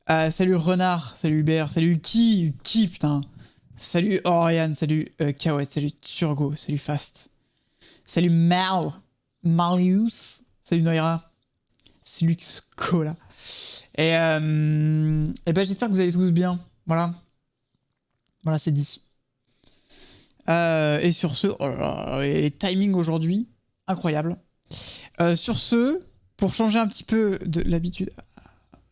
Salut Renard, salut Hubert, salut qui putain. Salut Oriane, salut Kawet, salut Turgo, salut Fast. Salut Marius, salut Noira, salut Cola. Et ben j'espère que vous allez tous bien. Voilà. Voilà, c'est dit. Et sur ce, oh là là, les timings aujourd'hui, incroyable. Sur ce, pour changer un petit peu de l'habitude.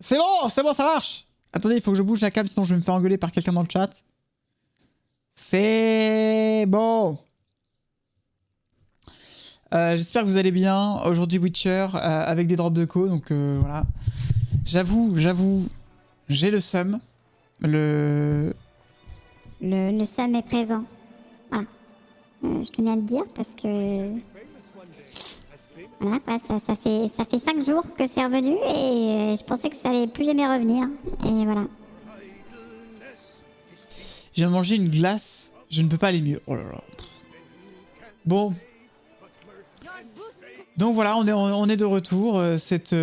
C'est bon, ça marche. Attendez, il faut que je bouge la cam, sinon je vais me faire engueuler par quelqu'un dans le chat. C'est bon. J'espère que vous allez bien. Aujourd'hui Witcher avec des drops de co, donc voilà. J'avoue, j'ai le seum. Le seum est présent. Ah, je tenais à le dire parce que voilà, quoi, ça fait 5 jours que c'est revenu et je pensais que ça allait plus jamais revenir. Et voilà. Je viens de manger une glace, je ne peux pas aller mieux. Oh là là. Bon. Donc voilà, on est de retour. Cet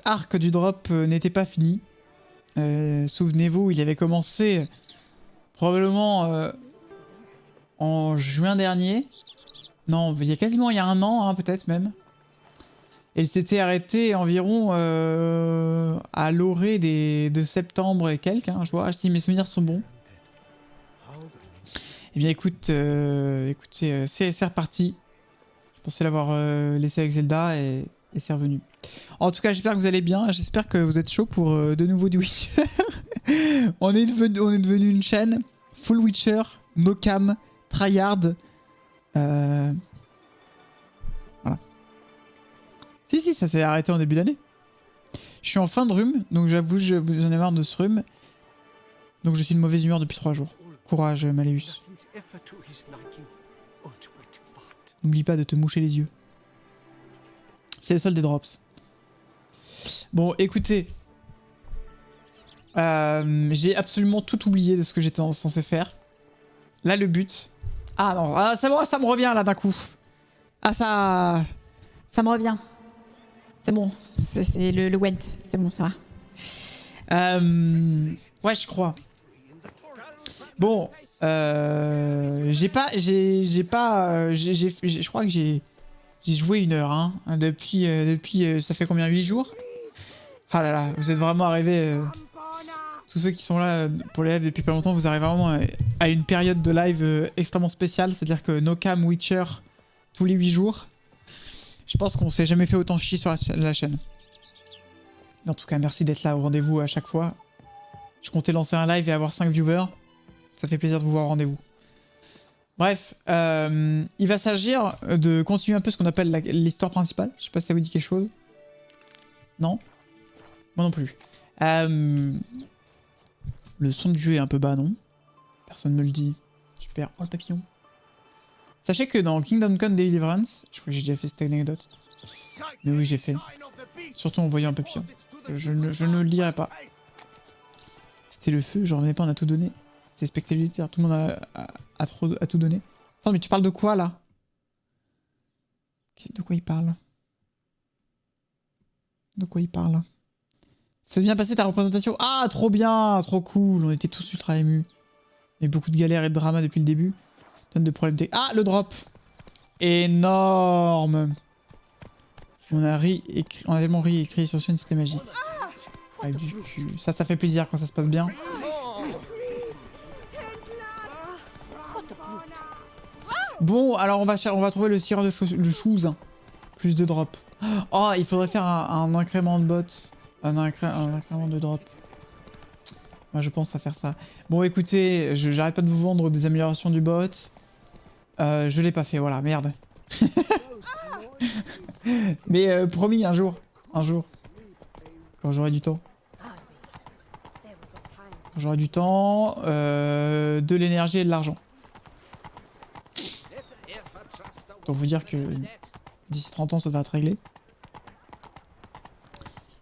arc du drop n'était pas fini. Souvenez-vous, il avait commencé probablement en juin dernier. Non, il y a quasiment il y a un an, hein, peut-être même. Et il s'était arrêté environ à l'orée de septembre et quelques, hein, je vois, si mes souvenirs sont bons. Eh bien écoute, écoutez, c'est reparti. Je pensais l'avoir laissé avec Zelda et c'est revenu. En tout cas, j'espère que vous allez bien, j'espère que vous êtes chaud pour de nouveau du Witcher. on est devenu une chaîne full Witcher, no cam, tryhard. Voilà. Si, ça s'est arrêté en début d'année. Je suis en fin de rhume, donc j'avoue, j'en ai marre de ce rhume. Donc je suis de mauvaise humeur depuis 3 jours. Courage, Maléus. N'oublie pas de te moucher les yeux. C'est le seul des drops. Bon, écoutez. J'ai absolument tout oublié de ce que j'étais censé faire. Là, le but... Ah non, ah, ça me revient là d'un coup. Ah ça me revient. C'est bon, c'est le Went. C'est bon, ça va. Ouais, je crois. Bon, je crois que j'ai joué 1 heure, hein, depuis ça fait combien, 8 jours? Ah là là, vous êtes vraiment arrivés, tous ceux qui sont là pour les lives depuis pas longtemps, vous arrivez vraiment à une période de live extrêmement spéciale, c'est-à-dire que no cam Witcher tous les 8 jours. Je pense qu'on s'est jamais fait autant chier sur la chaîne. En tout cas, merci d'être là au rendez-vous à chaque fois. Je comptais lancer un live et avoir 5 viewers. Ça fait plaisir de vous voir au rendez-vous. Bref, il va s'agir de continuer un peu ce qu'on appelle l'histoire principale. Je sais pas si ça vous dit quelque chose. Non? Moi non plus. Le son du jeu est un peu bas, non? Personne me le dit. Super. Oh, le papillon. Sachez que dans Kingdom Come Deliverance, je crois que j'ai déjà fait cette anecdote. Mais oui, j'ai fait. Surtout en voyant un papillon. Je ne le dirai pas. C'était le feu, j'en revenais pas, on a tout donné. C'est spectaculaire, tout le monde a tout donné. Attends, mais tu parles de quoi là? De quoi il parle? De quoi il parle? Ça bien passé ta représentation? Ah, trop bien, trop cool, on était tous ultra émus. Il y a eu beaucoup de galères et de drama depuis le début. Tonne de problèmes. Ah, le drop! Énorme! On a tellement ri et crié sur scène, c'était magique. Ah, du cul. Ça fait plaisir quand ça se passe bien. Bon, alors on va trouver le sirop de shoes. Plus de drop. Oh, il faudrait faire un incrément de bot. Un incrément de drop. Moi, je pense à faire ça. Bon, écoutez, j'arrête pas de vous vendre des améliorations du bot. Je l'ai pas fait, voilà, merde. Mais promis, un jour. Un jour. Quand j'aurai du temps. Quand j'aurai du temps, de l'énergie et de l'argent. Pour vous dire que d'ici 30 ans, ça devrait être réglé.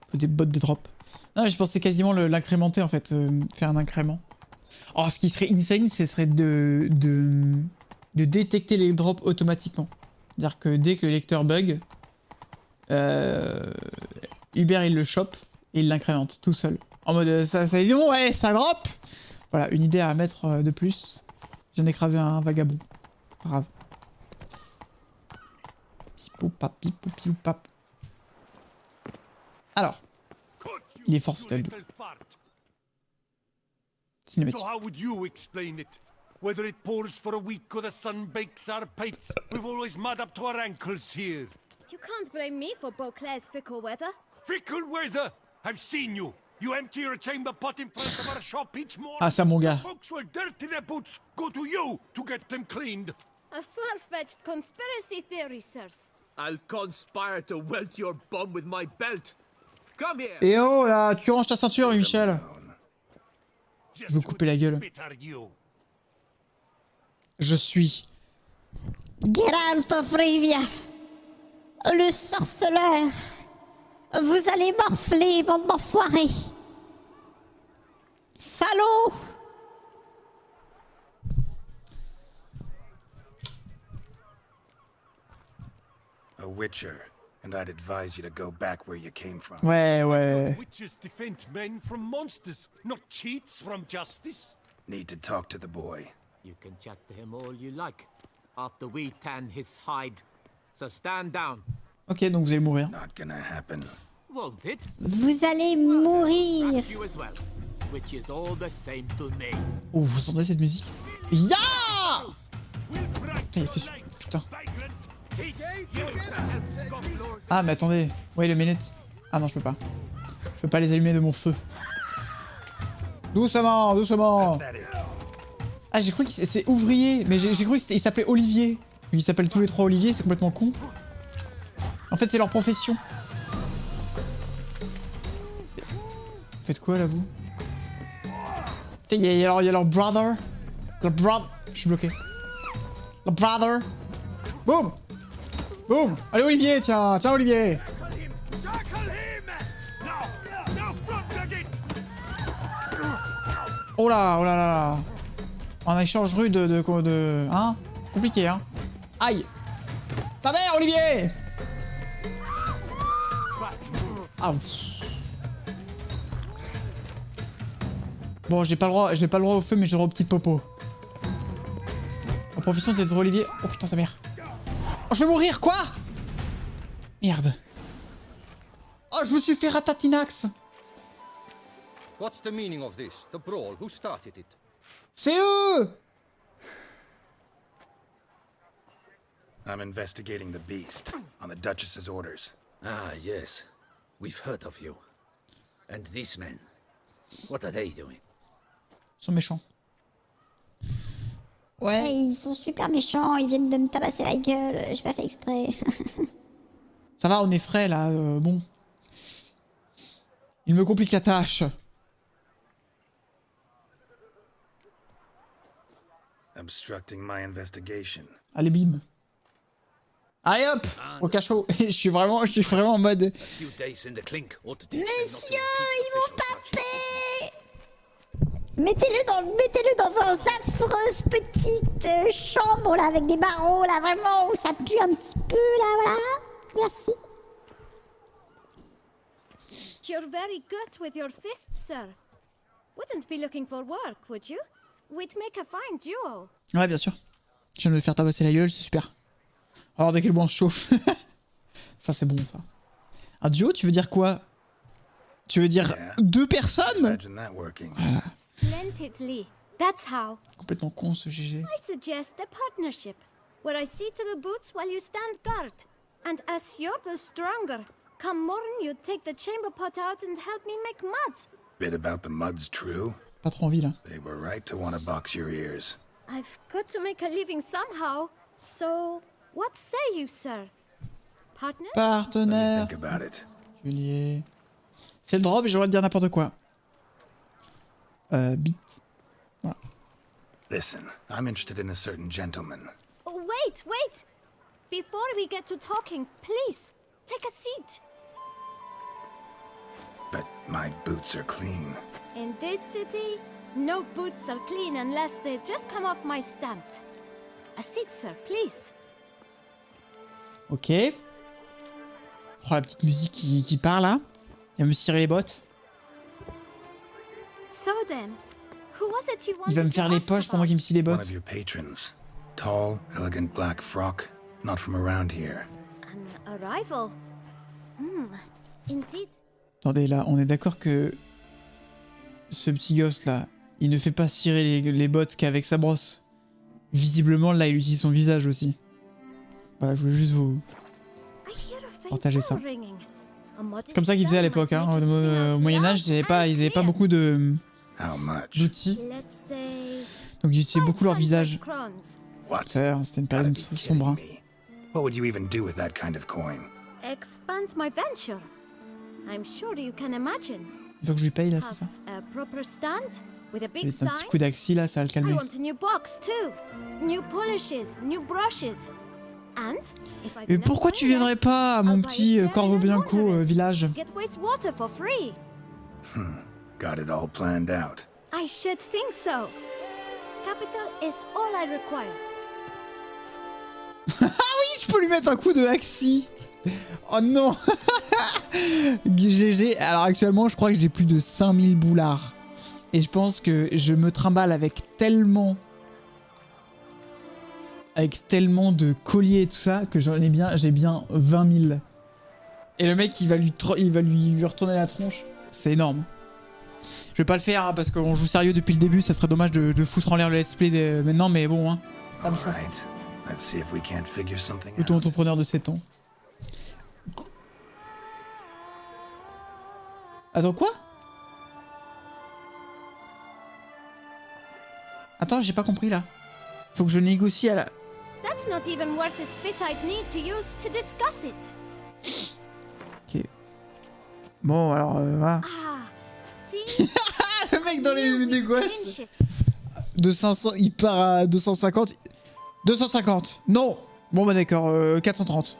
Faut des bots de drop. Non, je pensais quasiment l'incrémenter en fait, faire un incrément. Oh, ce qui serait insane, ce serait de détecter les drops automatiquement. C'est-à-dire que dès que le lecteur bug, Hubert, il le chope et il l'incrémente tout seul. En mode, ça est bon, ouais, ça drop. Voilà, une idée à mettre de plus. Je viens d'écraser un vagabond. Pas grave. Pipou pap, pipou pipou pap. Alors, il est fort ce tel. Cinématique. So how would you explain it? Whether it pours for a week or the sun bakes our pates, we've always mud up to our ankles here. You can't blame me for Beauclair's fickle weather. Fickle weather! I've seen you. You empty your chamber pot in front of our shop each morning. Ah, ça, mon gars. So folks will dirty their boots, go to you to get them cleaned. A far-fetched conspiracy theory, sirs. I'll conspire to welt your bum with my belt. Come here. Et oh là, tu ranges ta ceinture, Michel. Je veux couper la gueule. Je suis Geralt of Rivia, le sorceleur. Vous allez morfler, bande d'enfoirés. Salaud! A Witcher, and I'd advise you to go back where you came from. Ouais, ouais. Witches defend men from monsters, not cheats from justice. Need to talk to the boy. You can chat to him all you like, after we tan his hide. So stand down. Ok, donc vous allez mourir. Not gonna happen. Won't it? Vous allez mourir. That's you as well, which is all the same to me. Oh, vous entendez cette musique? Ya! Putain, il fait... Putain. Ah, mais attendez. Wait a minute. Ah non, je peux pas. Je peux pas les allumer de mon feu. Doucement, doucement. Ah, j'ai cru que c'est ouvrier, mais j'ai cru qu'il s'appelait Olivier. Ils s'appellent tous les trois Olivier, c'est complètement con. En fait, c'est leur profession. Vous faites quoi là, vous? Putain, il y a leur brother. Le brother. Je suis bloqué. Le brother. Boum! Boum! Allez, Olivier, tiens, tiens, Olivier! Oh là, oh là là! Un échange rude de... Hein? Compliqué, hein? Aïe! Ta mère, Olivier! Ah, bon, j'ai pas le droit au feu, mais j'ai le droit aux petites popos. En profession d'être Olivier. Oh putain, sa mère. Oh, je vais mourir, quoi? Merde. Oh, je me suis fait ratatinax. What's the meaning of this? The brawl? Who started it? C'est eux! I'm investigating the beast, on the Duchess's orders. Ah, yes. We've heard of you. And these men, what are they doing? Ils sont méchants. Ouais, ils sont super méchants, ils viennent de me tabasser la gueule, j'ai pas fait exprès. Ça va, on est frais, là, bon. Il me complique la tâche. Obstructing my investigation. Allez, bim. Allez hop, au cachot. Je suis vraiment en mode... A few days in the clink ought to teach them not to Monsieur, repeat ils m'ont the vicious tapé! Mettez-le dans vos affreuses petites chambres là avec des barreaux là vraiment où ça pue un petit peu là, voilà. Merci. You're very good with your fists, sir. Wouldn't be looking for work, would you? We'd make a fine duo. Ouais, bien sûr. Je viens de me faire tabasser la gueule, c'est super. Alors, dès quel bon on se chauffe. Ça, c'est bon, ça. Un duo, tu veux dire quoi? Tu veux dire deux personnes? Imagine that working. Voilà. Splendidly. That's how. Complètement con, ce GG. I suggest a partnership, where I see to the boots while you stand guard. And as you're the stronger, come morning you take the chamber pot out and help me make mud. Bit about the mud's true. Pas trop envie, là. They were right to want to box your ears. I've got to make a living somehow, so what say you, sir? Partner? Let me Partenaire. think about it. Juliet. C'est le drop et j'ai le droit de dire n'importe quoi. Bit. Voilà. Listen, I'm interested in a certain gentleman. Oh, wait! Before we get to talking, please, take a seat. But my boots are clean. In this city, no boots are clean unless they just come off my stamp. A seat, sir, please. Ok. Oh, la petite musique qui part là. Il va me cirer les bottes. So then, who was it you Il va wanted me faire to les ask poches pendant about? qu'il me scie les One bottes. of your patrons. Tall, elegant black frock. Not from around here. An arrival. Indeed. Attendez, là, on est d'accord que ce petit gosse là, il ne fait pas cirer les bottes qu'avec sa brosse. Visiblement, là, il utilise son visage aussi. Voilà, je voulais juste vous I hear a faint partager ça. bell ringing. A modest C'est comme ça qu'ils faisaient à bell l'époque, might hein. make it sing Au out Moyen-Âge, loud ils avaient pas and beaucoup de How much? d'outils. clear. Let's say Donc ils utilisaient beaucoup leur 500 visage. crowns. What? C'était une Gotta période be kidding sombre. Hein. me. What would you even do with that kind of coin? Expand my venture. I'm sure you can imagine. Il faut que je lui paye là, c'est ça? Have a proper stand with a big Et un sign. petit coup d'axi là, ça va le I calmer. want a new box too. New polishes, new brushes. And if I've Et enough pourquoi tu money viendrais pas à mon I'll buy a petit share in Corvo a Bianco laundress. village? left, get wastewater for free. Got it all planned out. I should think so. Capital is all I require. Je peux lui mettre un coup de axi. Oh non. GG. Alors actuellement, je crois que j'ai plus de 5000 boulards. Et je pense que je me trimballe avec tellement de colliers et tout ça que j'ai bien 20 000. Et le mec, il va lui retourner la tronche. C'est énorme. Je vais pas le faire hein, parce qu'on joue sérieux depuis le début. Ça serait dommage de foutre en l'air le let's play maintenant, mais bon, hein, ça me chauffe. Alright. Let's see if we can't figure something out. Auto-entrepreneur de 7 ans. Attends, quoi? Attends, j'ai pas compris là. Faut que je négocie à la... That's not even worth the spit I'd need to use to discuss it. Ok. Bon, alors, voilà. Ah, see? Le mec dans les Here we négociations. finish it. De 500, il part à 250. 250. Non. Bon, bah d'accord, 430.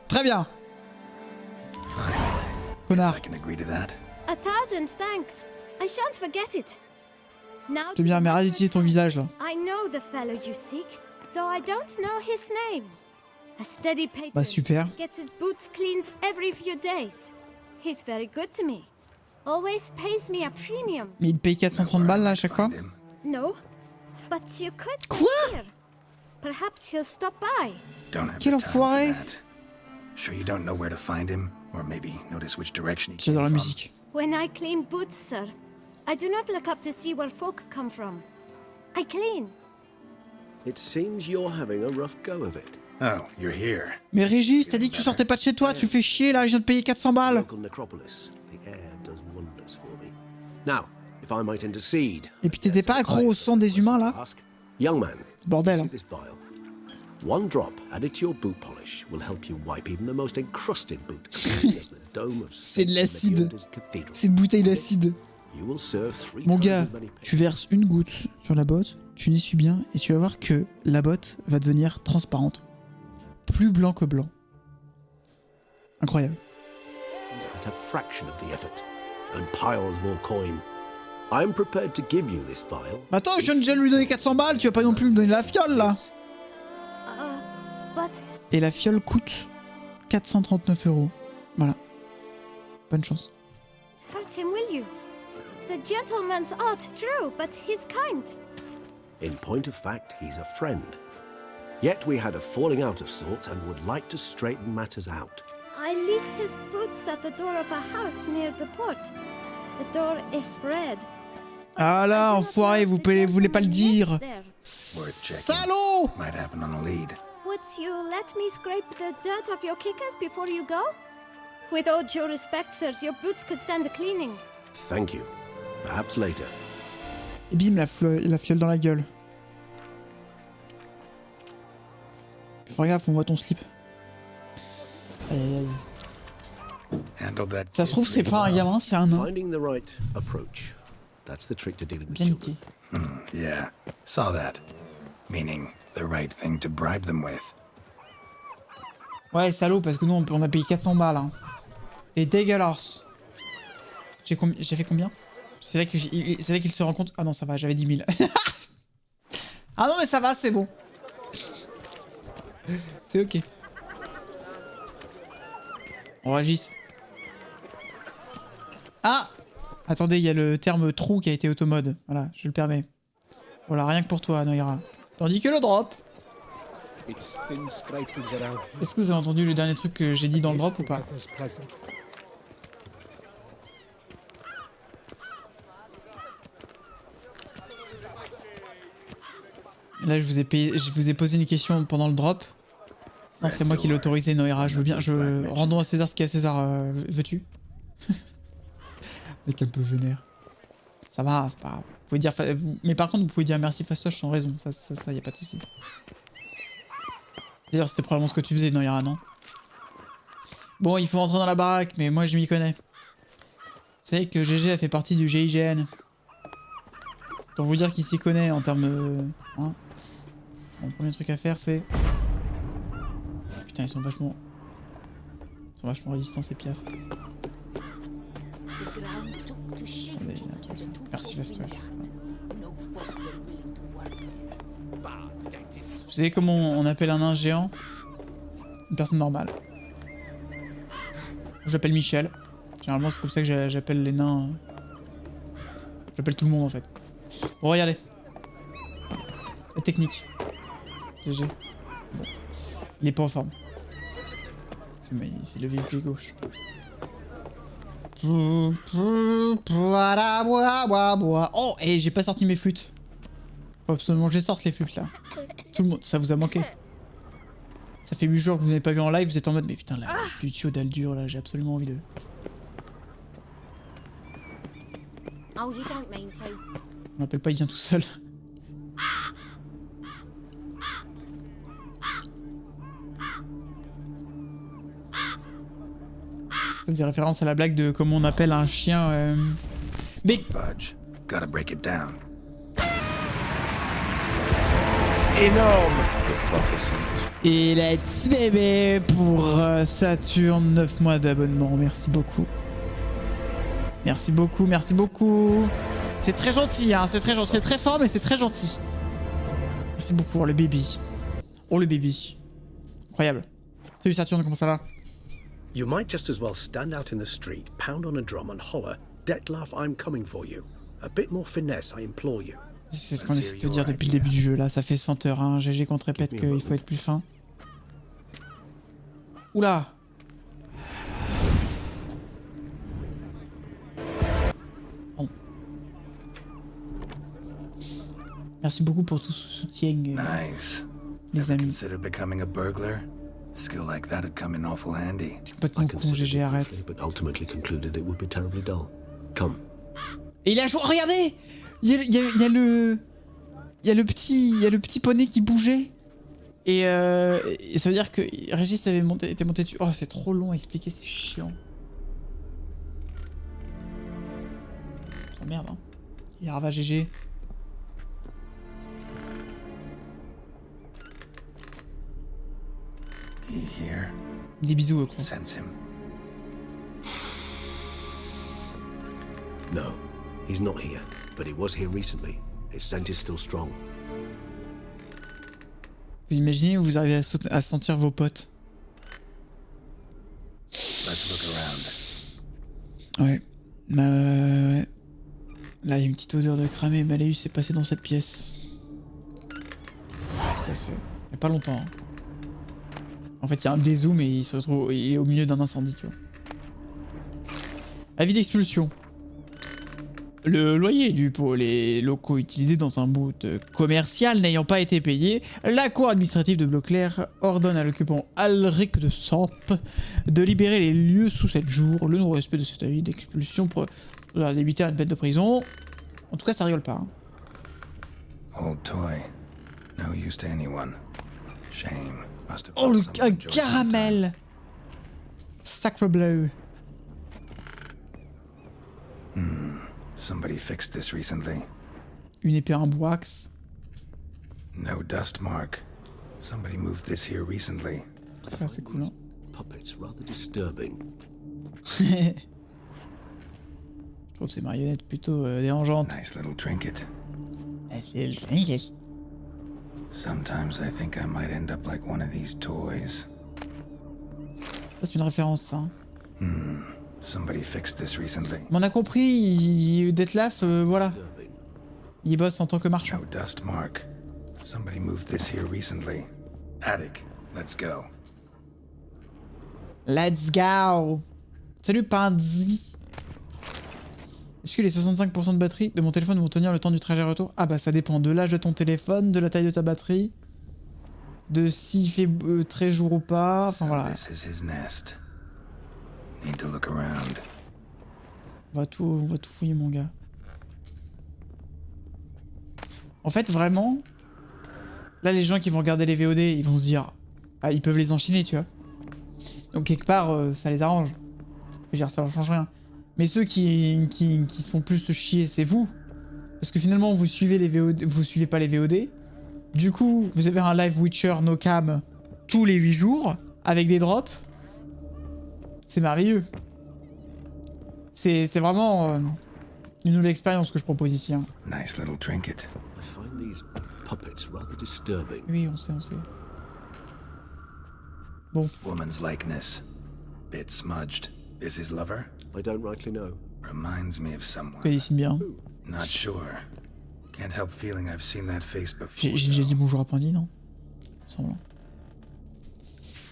Très bien. Connard. I can agree to that. 1,000 thanks. I shan't forget it. Now C'est bien, to mais the arrête matter d'utiliser ton at hand. visage là. I know the fellow you seek, though I don't know his name. A steady patron. Bah super. Gets his boots cleaned every few days. He's very good to me. Always pays me a premium. Mais il paye 430 balles là à chaque fois. Find him. No, but you could Quoi? here. Perhaps he'll stop by. Don't have Quel the time for enfoiré. that. Sure you don't know where to find him? Or maybe notice which direction he J'adore came la from? musique. When I clean boots, sir, I do not look up to see where folk come from. I clean. It seems you're having a rough go of it. Oh, you're here. Mais Régis, t'as dit que tu sortais pas de chez toi, tu fais chier là, je viens de payer 400 balles. Local necropolis. The air does wonders for me. Now, if I might intercede. Et puis t'étais pas accro au sang des humains là? Ask. Young man, Bordel. see Hein. this vial? One drop added to your boot polish will help you wipe even the most encrusted boot clean as the dome of C'est de Saint l'acide. Medunda's cathedral. C'est une bouteille d'acide. You will serve 3 Mon times gars, as many tu verses une goutte sur la botte, tu l'essuies bien et tu vas voir que la botte va devenir transparente. Plus blanc que blanc. Incroyable. at a fraction of the effort, and piles more coin. I'm prepared to give you this vial. Attends, je viens déjà de lui donner 400 balles, tu vas pas non plus me donner la fiole là. But Et la fiole coûte 439 €. Voilà. Bonne chance. hurt him, will you? The gentleman's art, true, but he's kind. In point of fact, he's a friend. Yet we had a falling out of sorts and would like to straighten matters out. I leave his boots at the door of a house near the port. The door is red. Ah là, enfoiré, vous voulez pas le dire. There. Worth checking. Salaud! Might happen on a lead. Would you let me scrape the dirt off your kickers before you go? With all due respect, sirs, your boots could stand a cleaning. Thank you. Perhaps later. Et bim, la fiole dans la gueule. Fais gaffe, on voit ton slip. Aïe aïe aïe. Handled that. Ça se trouve, c'est pas un gamin, c'est un nain. Finding the right approach. That's the trick to dealing with Bien children. niqué. Yeah, saw that. Meaning the right thing to bribe them with. Ouais, salaud, parce que nous, on a payé 400 balles. Hein. C'est dégueulasse. J'ai fait combien? C'est là qu'il se rend compte. Ah non, ça va, j'avais 10 000. Ah non, mais ça va, c'est bon. C'est ok. On réagisse. Ah! Attendez, il y a le terme trou qui a été automode. Voilà, je le permets. Voilà, rien que pour toi, Noira. Tandis que le drop. Est-ce que vous avez entendu le dernier truc que j'ai dit dans le drop ou pas? Là, je vous ai posé une question pendant le drop. Non, c'est moi qui l'ai autorisé, Noira. Je veux bien. Rendons à César ce qu'il y a à César. Veux-tu? Mec un peu vénère. Ça va, c'est pas grave. Vous pouvez dire. Mais par contre, vous pouvez dire merci fastoche sans raison. Ça, y a pas de souci. D'ailleurs, c'était probablement ce que tu faisais, Noira, non? Bon, il faut rentrer dans la baraque, mais moi, je m'y connais. Vous savez que GG a fait partie du GIGN. Pour vous dire qu'il s'y connaît en termes de... Hein. Bon, le premier truc à faire, c'est... Putain, ils sont vachement résistants, ces piafs. Attendez, il y a un truc. Merci, fastoche. Vous savez comment on appelle un nain géant? Une personne normale. J'appelle Michel. Généralement, c'est comme ça que j'appelle les nains. J'appelle tout le monde en fait. Bon, regardez. La technique. GG. Bon. Il est pas en forme. C'est levé le pied gauche. Oh, et j'ai pas sorti mes flûtes. Faut absolument que je les sorte les flûtes là. Tout le monde, ça vous a manqué. Ça fait 8 jours que vous n'avez pas vu en live, vous êtes en mode mais putain la flûte d'Aldur là, j'ai absolument envie de... Oh, you don't mean to. On m'appelle pas, il vient tout seul. Ça faisait référence à la blague de comment on appelle un chien... Mais... Fudge. Gotta break it down. Énorme. Et let's bébé pour Saturne, 9 mois d'abonnement, merci beaucoup. Merci beaucoup, merci beaucoup. C'est très gentil, hein, c'est très gentil, c'est très fort mais c'est très gentil. Merci beaucoup, oh le bébé. Oh le bébé. Incroyable. Salut Saturne, comment ça va? You might just as well stand out in the street, pound on a drum and holler, Detlef, I'm coming for you. A bit more finesse, I implore you. C'est ce qu'on essaie de te dire depuis le début du jeu, là, ça fait 100 heures, hein. GG qu'on te répète qu'il faut être plus fin. Oula! Bon. Merci beaucoup pour tout ce soutien, Nice. les amis. Consider becoming a burglar? Skill like that'd come in awful handy. Complètement con, GG, arrête. But ultimately concluded it would be terribly dull. Come. Et il a joué, regardez! Il y a le petit poney qui bougeait. Et ça veut dire que Régis était monté dessus. Oh, c'est trop long à expliquer, c'est chiant. Oh merde, hein. Il y a Rava GG. Here. Des bisous, gros. Sense him. No, he's not here, but he was here recently. His scent is still strong. Vous imaginez, vous arrivez à sentir vos potes. Let's look around. Ouais. Ouais. Là, il y a une petite odeur de cramé. Maléus est passé dans cette pièce. Tout à fait. Il y a pas longtemps. Hein. En fait, il y a un dézoom et il est au milieu d'un incendie, tu vois. Avis d'expulsion. Le loyer dû pour les locaux utilisés dans un but commercial n'ayant pas été payé, la cour administrative de Bloclair ordonne à l'occupant Alric de Samp de libérer les lieux sous 7 jours. Le non-respect de cet avis d'expulsion pour éviter une peine de prison. En tout cas, ça rigole pas. Hein. Old toy. No use to anyone. Shame. Must have Oh, un been caramel! Sacre bleu. Somebody fixed this recently. Une épée en boax. No dust mark. Somebody moved this here recently. Ah, c'est cool, hein. Puppets rather disturbing. Je trouve ces marionnettes plutôt dérangeantes. Nice little trinket. Ça, Sometimes I think I might end up like one of these toys. c'est une référence, ça. Somebody fixed this recently. Mais on a compris, Detlef, voilà. Il bosse en tant que marchand. No dust mark. Somebody moved this here recently. Attic, let's go. Let's go. Salut Pandy. Est-ce que les 65% de batterie de mon téléphone vont tenir le temps du trajet retour? Ah bah ça dépend de l'âge de ton téléphone, de la taille de ta batterie, de s'il fait très jour ou pas, enfin voilà. This is his nest. Need to look around. On va tout fouiller mon gars. En fait vraiment, là les gens qui vont regarder les VOD, ils vont se dire, ah ils peuvent les enchaîner tu vois. Donc quelque part ça les arrange. Je veux dire ça leur change rien. Mais ceux qui se font plus chier, c'est vous. Parce que finalement, vous suivez les VOD, vous suivez pas les VOD. Du coup, vous avez un live Witcher no cam tous les 8 jours, avec des drops. C'est merveilleux. C'est vraiment une nouvelle expérience que je propose ici. Hein. Nice little trinket. I find these puppets rather disturbing. Oui, on sait. Bon. Woman's likeness. Bit smudged. This his lover? I don't rightly know. Reminds me of someone. Il dessine bien. Not sure. Can't help feeling I've seen that face before. J'ai déjà dit bonjour à Pandy, non? Semblant.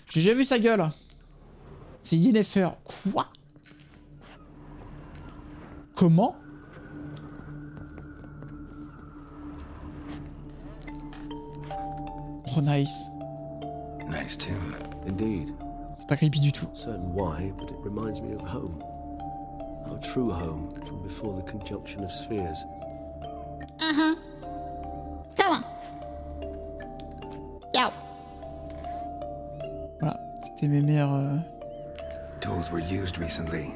J'ai déjà vu sa gueule. C'est Yennefer. Quoi? Comment? Oh nice. Nice tune. Indeed. C'est pas creepy du tout. Not certain why, but it reminds me of home. Our true home from before the conjunction of spheres. Uh-huh. Come on. Yo. Voilà, c'était mes meilleurs... Tools were used recently.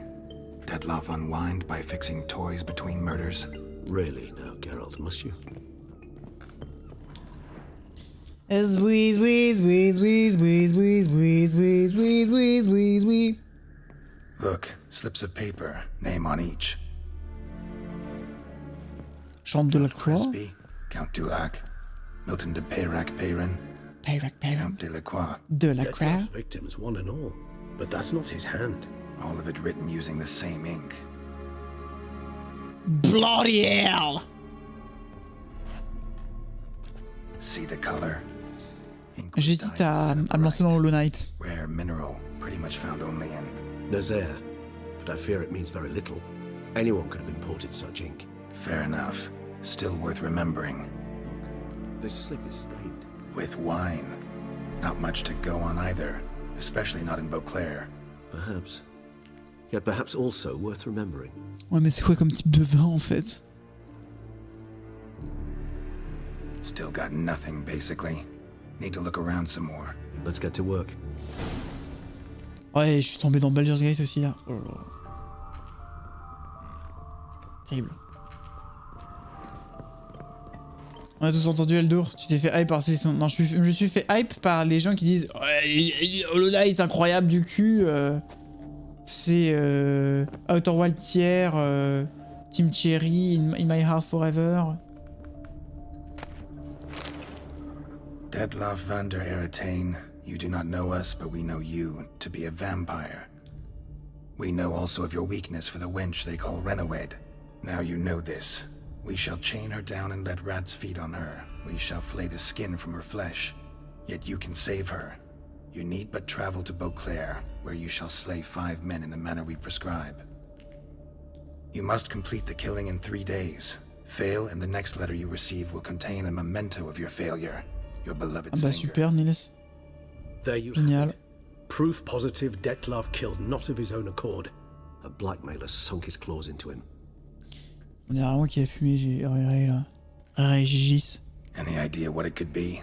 Detlef unwind by fixing toys between murders. Really now, Geralt, must you? Squeeze. Look, slips of paper, name on each. Chambre de la Croix. Crispy, Count Dulac, Milton de Peyrac-Peyrin, Count de la Croix. De la Croix. Detlef's victims, one and all. But that's not his hand. All of it written using the same ink. Bloody hell! See the color? Ink was J'hésite dyed à me separate. lancer dans Hollow Knight. Rare mineral, pretty much found only in. Nazaire. But I fear it means very little. Anyone could have imported such ink. Fair enough. Still worth remembering. Look, this slip is stained. With wine. Not much to go on either, especially not in Beauclair. Perhaps. Yet perhaps also worth remembering. Ouais, mais c'est quoi comme type de vin en fait? Still got nothing, basically. Need to look around some more. Let's get to work. Ouais, je suis tombé dans Baldur's Gate aussi là. Oh là là. Terrible. On a tous entendu Eldur, tu t'es fait hype par ces... Non, je me suis fait hype par les gens qui disent ouais, Hollow Knight incroyable du cul. C'est Outer Wild tier, Team Cherry, in My Heart Forever. Detlef van der Eretane, you do not know us, but we know you to be a vampire. We know also of your weakness for the wench they call Renowed. Now you know this. We shall chain her down and let rats feed on her. We shall flay the skin from her flesh. Yet you can save her. You need but travel to Beauclair, where you shall slay 5 men in the manner we prescribe. You must complete the killing in 3 days. Fail, and the next letter you receive will contain a memento of your failure. Your beloved Ah bah finger. super Nils. There you Génial. have it. Proof positive Detlef killed not of his own accord. A blackmailer sunk his claws into him. On dirait vraiment qu'il a fumé, j'ai Réré là. Régis. Any idea what it could be?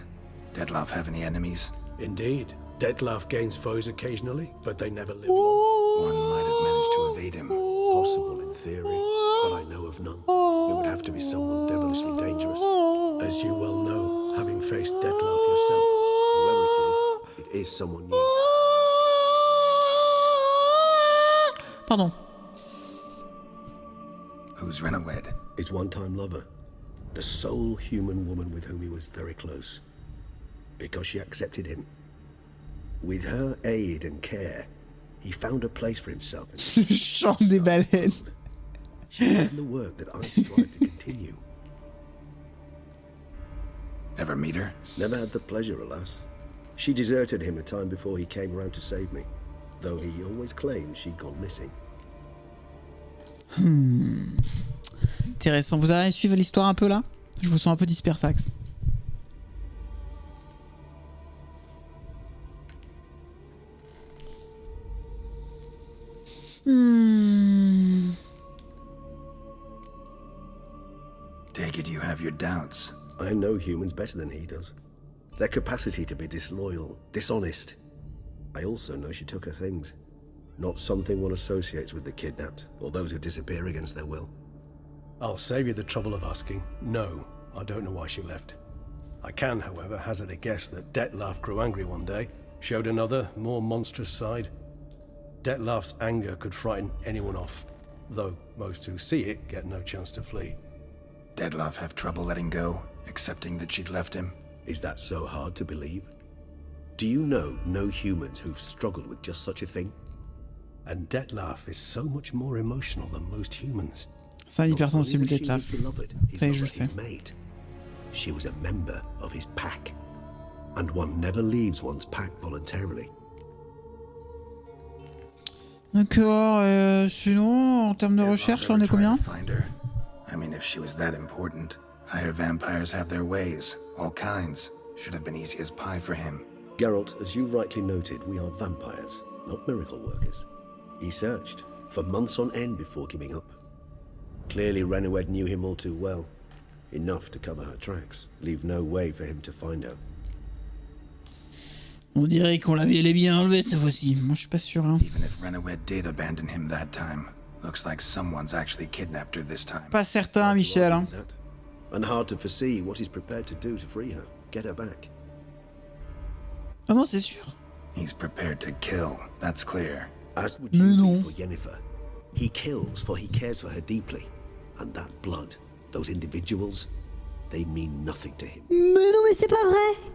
Detlef have any enemies? Indeed, Detlef gains foes occasionally, but they never live long. One might have managed to evade him. Possible in theory, but I know of none. It would have to be someone devilishly dangerous. As you well know, having faced Detlef yourself, whoever it is someone new. Pardon. Who's Renowed? His one-time lover, the sole human woman with whom he was very close. Because she accepted him. With her aid and care, he found a place for himself in Le chant des baleines. She began the work that I strive to continue. Ever meet her? Never had the pleasure, alas. She deserted him a time before he came around to save me, though he always claimed she'd gone missing. Intéressant. Vous allez suivre l'histoire un peu là? Je vous sens un peu dispersax. Take it you have your doubts. I know humans better than he does. Their capacity to be disloyal, dishonest. I also know she took her things. Not something one associates with the kidnapped, or those who disappear against their will. I'll save you the trouble of asking. No, I don't know why she left. I can, however, hazard a guess that Detlef grew angry one day, showed another, more monstrous side. Detlef's anger could frighten anyone off, though most who see it get no chance to flee. Detlef have trouble letting go, accepting that she'd left him? Is that so hard to believe? Do you know no humans who've struggled with just such a thing? And Detlef is so much more emotional than most humans. C'est un Not only hypersensible was she Detlef. his beloved, his Ça y est, lover, je le sais. his mate. She was a member of his pack. And one never leaves one's pack voluntarily. D'accord, sinon, en termes de recherche, là on est combien? Find her. I mean, if she was that important. Higher vampires have their ways, all kinds. Should have been easy as pie for him. Geralt, as you rightly noted, we are vampires, not miracle workers. He searched for months on end before giving up. Clearly Renowed knew him all too well. Enough to cover her tracks, leave no way for him to find her. On dirait qu'on l'avait bien enlevé cette fois-ci. Moi je suis pas sûr. Hein. Even if Renowed did abandon him that time, looks like someone's actually kidnapped her this time. Pas certain, Michel. Hein. That. And hard to foresee what he's prepared to do to free her, get her back. Ah non, c'est sûr. He's prepared to kill, that's clear. As would Mais you non. be for Yennefer. He kills for he cares for her deeply. And that blood, those individuals, they mean nothing to him. Mais non, mais c'est pas vrai.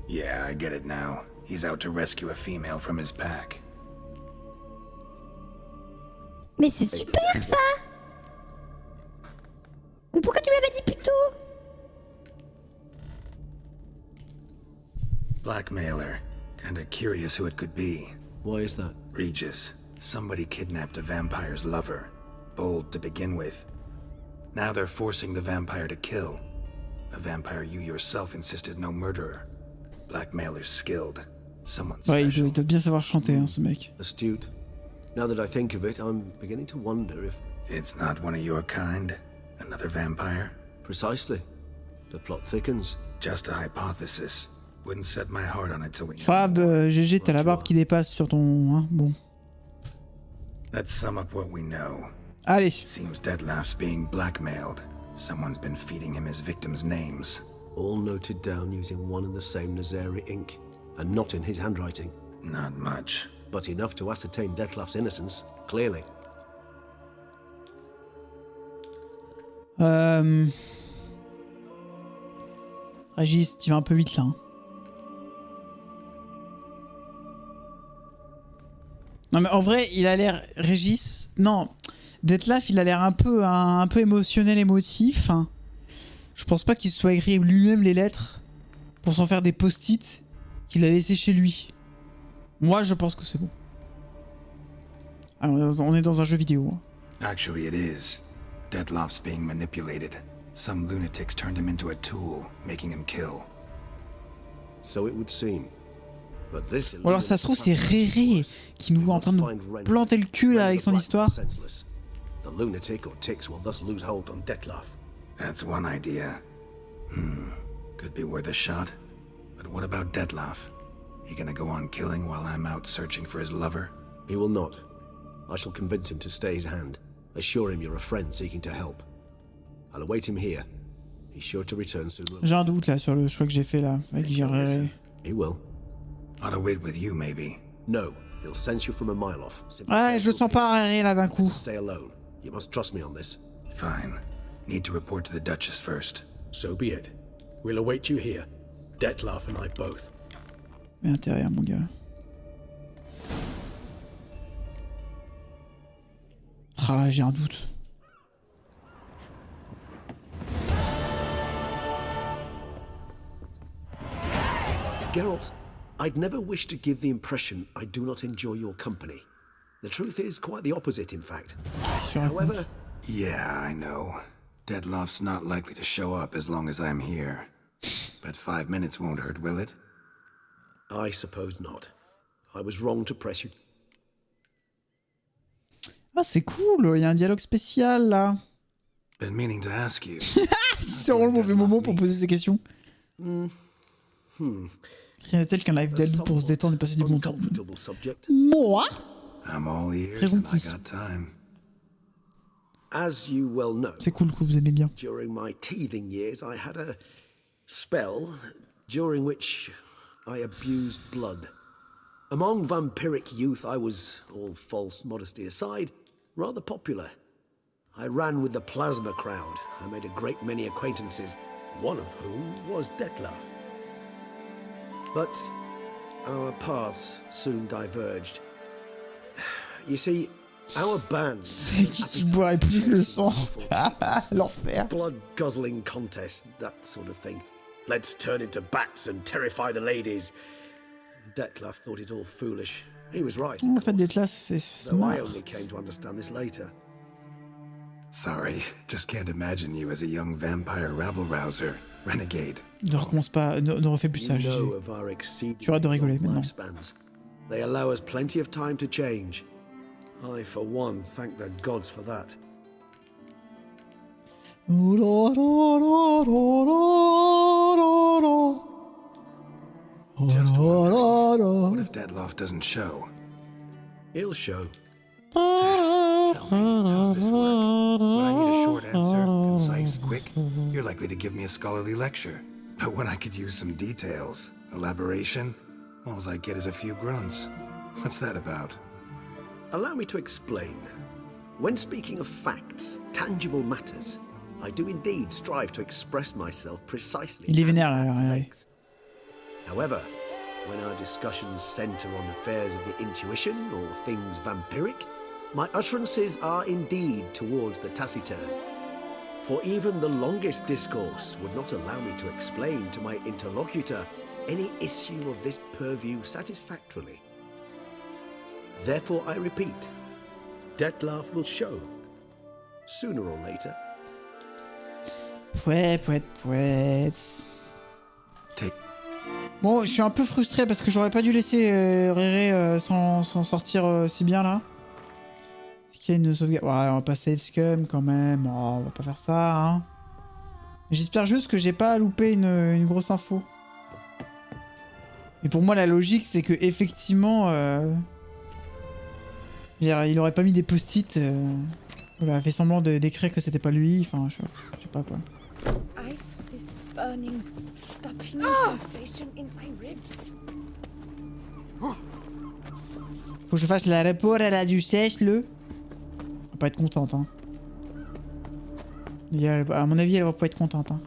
Yeah, I get it now. He's out to rescue a female from his pack. Mais c'est super ça. Mais pourquoi tu m'avais dit plus tôt? Blackmailer. Kinda curious who it could be. Why is that? Regis. Somebody kidnapped a vampire's lover. Bold to begin with. Now they're forcing the vampire to kill. A vampire you yourself insisted no murderer. Blackmailer's skilled. Someone Ouais, special. il doit bien savoir chanter, hein, ce mec. Astute. Now that I think of it, I'm beginning to wonder if... It's not one of your kind? Another vampire? Precisely. The plot thickens. Just a hypothesis. Wouldn't set my heart on it till we know Fab, more. GG, t'as la barbe qui dépasse sur ton... Hein, bon. Let's sum up what we know. Allez. Seems Detlef's being blackmailed. Someone's been feeding him his victims' names. All noted down using one and the same Nazari ink, and not in his handwriting. Not much. But enough to ascertain Detlef's innocence, clearly. Régis, tu vas un peu vite là. Hein. Non mais en vrai, il a l'air... Régis... Non, Detlef, il a l'air un peu émotionnel, émotif. Hein. Je pense pas qu'il se soit écrit lui-même les lettres pour s'en faire des post-it qu'il a laissé chez lui. Moi, je pense que c'est bon. Alors, on est dans un jeu vidéo. Hein. Actually, it is. Detlef's being manipulated. Some lunatics turned him into a tool, making him kill. So it would seem. But this Ou alors ça se trouve c'est Réré qui nous est en train de nous planter le cul là, avec son histoire. The lunatic or ticks will thus lose hold on Detlef. That's one idea. Could be worth a shot. But what about Detlef? He gonna go on killing while I'm out searching for his lover? He will not. I shall convince him to stay his hand. Assure him you're a friend seeking to help. I'll await him here. He's sure to return soon. J'ai un doute là sur le choix que j'ai fait là avec Réré. He will. Ought to wait with you, maybe. No, he'll sense you from a mile off. Ouais, je le sens pas Réré là d'un coup. Stay alone. You must trust me on this. Fine. Need to report to the Duchess first. So be it. We'll await you here. Detlef and I both. Mais intérieur, mon gars. Ah là, j'ai un doute. Geralt, I'd never wish to give the impression I do not enjoy your company. The truth is quite the opposite, in fact. However... Yeah, I know. Dettlaff's not likely to show up as long as I'm here. But 5 minutes won't hurt, will it? I suppose not. I was wrong to press you. Ah, c'est cool, il y a un dialogue spécial là. Been meaning to ask you. C'est vraiment le mauvais moment pour poser ces questions. Rien de tel qu'un live d'Elby pour se détendre et passer du bon temps. Moi? I'm all ears Très and I gentil. got time. As you well know, C'est cool que vous aimez bien. during my teething years, I had a spell during which I abused blood. Among vampiric youth, I was, all false modesty aside, rather popular. I ran with the plasma crowd. I made a great many acquaintances, one of whom was Dettlaff. But our paths soon diverged. You see, our band... C'est qui boirait plus le sang? L'enfer. Blood-guzzling contest, that sort of thing. Let's turn into bats and terrify the ladies. Dettlaff thought it all foolish. He was right. En fait, d'être là, c'est Though I smart. only came to understand this later. Sorry, just can't imagine you as a young vampire rabble-rouser, renegade. Ne recommence pas, ne refais plus ça. You know GG. of our exceeding Tu arrêtes de rigoler long maintenant. lifespans. They allow us plenty of time to change. I, for one, thank the gods for that. Just wondering, what if Dettlaff doesn't show? He'll show. Tell me, how's this work? When I need a short answer, concise, quick, you're likely to give me a scholarly lecture. But when I could use some details, elaboration, all I get is a few grunts. What's that about? Allow me to explain. When speaking of facts, tangible matters, I do indeed strive to express myself precisely. Il est vénère là, and at ouais, ouais. length. However, when our discussions center on affairs of the intuition or things vampiric, my utterances are indeed towards the taciturn. For even the longest discourse would not allow me to explain to my interlocutor any issue of this purview satisfactorily. Therefore, I repeat, Dettlaff will show, sooner or later. Pouet. Take Bon, je suis un peu frustré parce que j'aurais pas dû laisser Réré s'en sortir si bien là. Est-ce qu'il y a une sauvegarde? Ouais, on va pas save scum quand même. Oh, on va pas faire ça, hein. J'espère juste que j'ai pas loupé une grosse info. Mais pour moi, la logique, c'est que effectivement, il aurait pas mis des post-it. Il a fait semblant d'écrire que c'était pas lui. Enfin, je sais pas quoi. I feel this burning, stopping sensation in my ribs. Faut que je fasse la rapport à la duchesse, le. Elle va pas être contente, hein. À mon avis, elle va pas être contente, hein.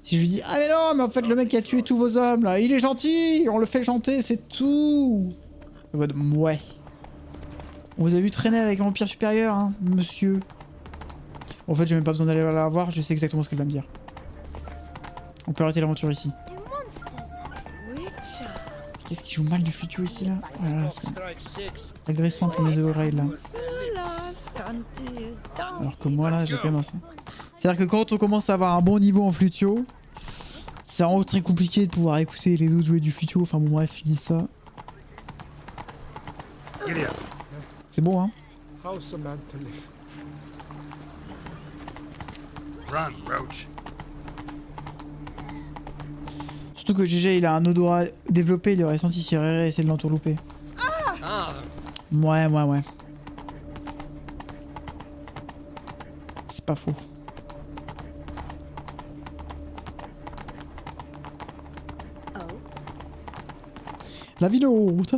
Si je lui dis, ah mais non, mais en fait, le mec qui a tué tous vos hommes, là, il est gentil, on le fait chanter, c'est tout. Ouais. On vous a vu traîner avec un vampire supérieur, hein, monsieur. En fait, j'ai même pas besoin d'aller la voir, je sais exactement ce qu'elle va me dire. On peut arrêter l'aventure ici. Wouicher. Qu'est-ce qui joue mal du flûteau ici, là? Voilà, c'est agressant pour mes oreilles, là. The last country is down. Alors que moi, là, j'ai quand même un... C'est-à-dire que quand on commence à avoir un bon niveau en flûteau, c'est vraiment très compliqué de pouvoir écouter les autres jouer du flûteau. Enfin bon, bref, je dis ça. C'est bon, hein? How's a man to live? Run, Roach. Surtout que GG, il a un odorat développé, il aurait senti si Réré essaie de l'entourlouper. Ouais. C'est pas faux. La ville haute.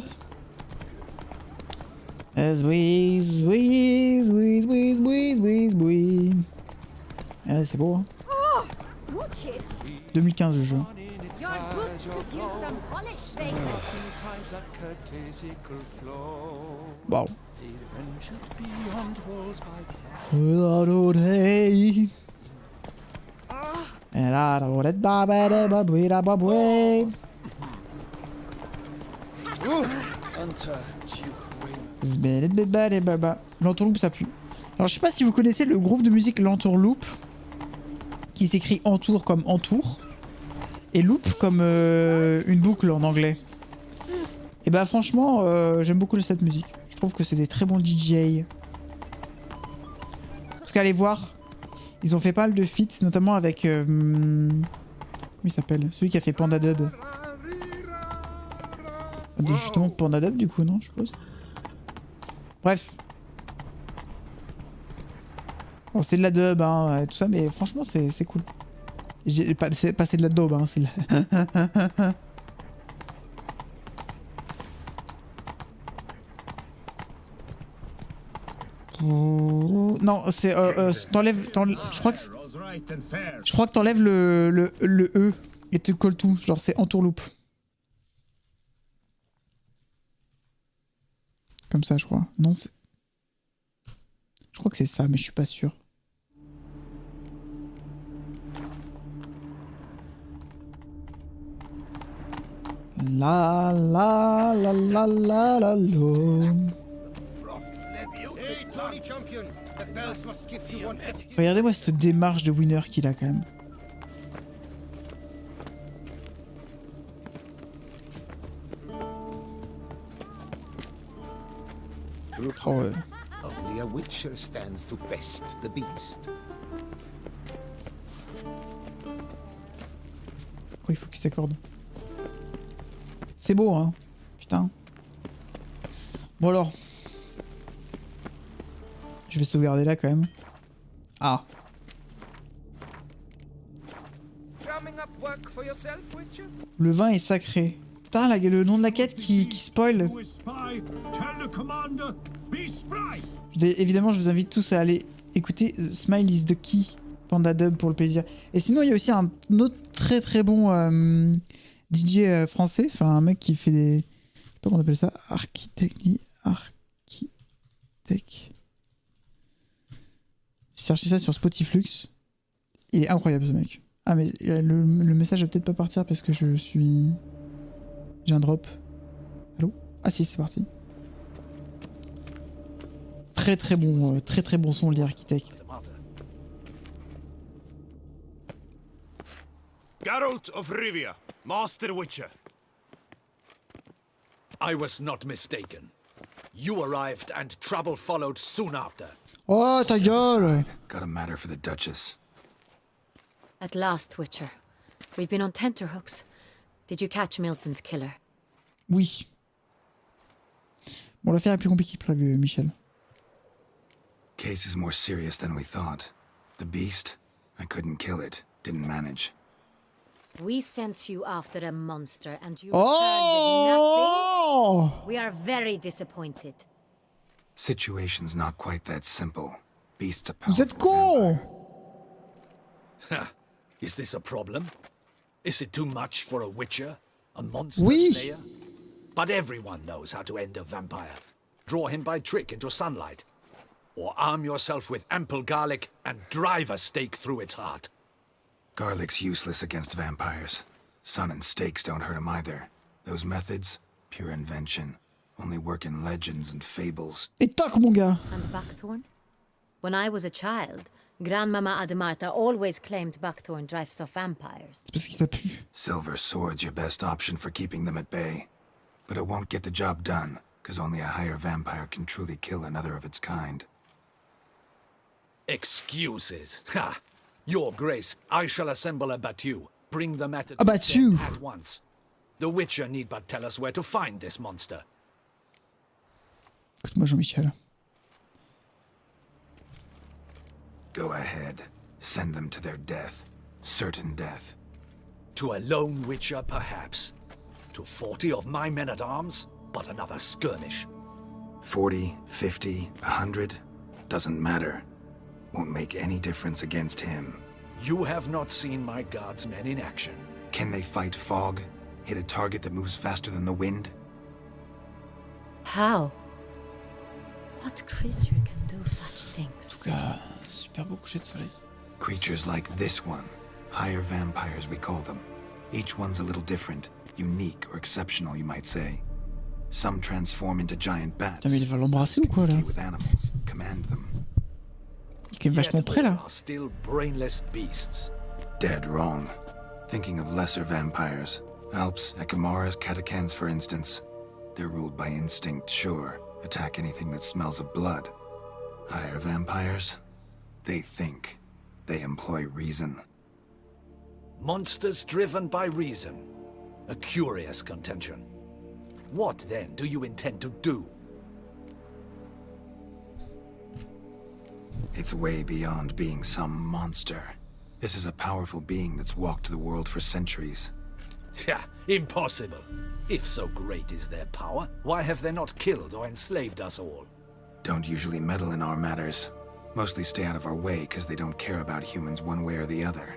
Ah, c'est beau, hein. Watch it. 2015 le jeu. Your boots could use some polish, Vega. Waouh. L'entourloupe ça pue. Alors je sais pas si vous connaissez le groupe de musique l'entourloupe, qui s'écrit entour comme entour et loop comme une boucle en anglais. Et bah franchement j'aime beaucoup cette musique. Je trouve que c'est des très bons DJ. En tout cas allez voir, ils ont fait pas mal de feats, notamment avec comment il s'appelle, celui qui a fait Panda Dub. Justement Panda Dub du coup, non, je suppose. Bref. Bon, c'est de la dub, hein, et tout ça, mais franchement, c'est cool. C'est pas c'est de la dub, hein, c'est de la... Non, c'est... t'enlèves... Je crois que t'enlèves le E et tu colles tout. Genre, c'est entourloupe. Comme ça, je crois. Non, c'est... Je crois que c'est ça, mais je suis pas sûr. La la la la la la la. Regardez-moi cette démarche de winner qu'il a quand même. Oh ouais. Only a Witcher stands to best the beast. Oh, il faut qu'il s'accorde. C'est beau, hein. Putain. Bon alors. Je vais sauvegarder là quand même. Ah. Le vin est sacré. Putain, là, le nom de la quête qui spoil. Évidemment, je vous invite tous à aller écouter Smile is the Key, Panda Dub pour le plaisir. Et sinon, il y a aussi un autre très très bon DJ français, enfin un mec qui fait des... Je sais pas comment on appelle ça, architecte. J'ai cherché ça sur Spotiflux. Il est incroyable ce mec. Ah mais le message va peut-être pas partir parce que je suis... J'ai un drop. Allô? Ah si, c'est parti. Très très bon son, l'architecte. Geralt of Rivia, Master Witcher. I was not mistaken. You arrived and trouble followed soon after. Oh ta gueule! Got a matter for the Duchess. At last, Witcher. We've been on tenterhooks. Did you catch Milton's killer? Oui. Bon, l'affaire est plus compliquée pour Michel. Case is more serious than we thought. The beast, I couldn't kill it. Didn't manage. We sent you after a monster and you returned with nothing. We are very disappointed. Situation's not quite that simple. Beast's a Vous êtes powerful con! Is this a problem? Is it too much for a Witcher? A monster Oui. slayer? But everyone knows how to end a vampire. Draw him by trick into sunlight. Or arm yourself with ample garlic and drive a stake through its heart. Garlic's useless against vampires. Sun and stakes don't hurt him either. Those methods, pure invention. Only work in legends and fables. Et toc, mon gars! And buckthorn? When I was a child, Grandmama Ademarta always claimed buckthorn drives off vampires. C'est parce que ça pue. Silver sword's your best option for keeping them at bay. But it won't get the job done, because only a higher vampire can truly kill another of its kind. Excuses. Ha! Your Grace, I shall assemble a battue. Bring the matter A to battue. them at once. The Witcher need but tell us where to find this monster. Écoute-moi, Jean-Michel. Go ahead. Send them to their death. Certain death. To a lone Witcher, perhaps. To 40 of my men-at-arms, but another skirmish. 40, 50, 100, doesn't matter. Won't make any difference against him. You have not seen my guardsmen in action. Can they fight fog? Hit a target that moves faster than the wind? How? What creature can do such En things? tout cas, super beau coucher de soleil. Creatures like this one. Higher vampires, we call them. Each one's a little different. Unique or exceptional, you might say. Some transform into giant bats. Putain, mais il va l'embrasser ou quoi là? With animals, command them. Il est quand même vachement près là. Are still brainless beasts. Dead wrong. Thinking of lesser vampires. Alps, Ekamaras, Catacans, for instance. They're ruled by instinct, sure. Attack anything that smells of blood. Higher vampires? They think. They employ reason. Monsters driven by reason. A curious contention. What, then, do you intend to do? It's way beyond being some monster. This is a powerful being that's walked the world for centuries. Yeah, impossible. If so great is their power, why have they not killed or enslaved us all? Don't usually meddle in our matters. Mostly stay out of our way because they don't care about humans one way or the other.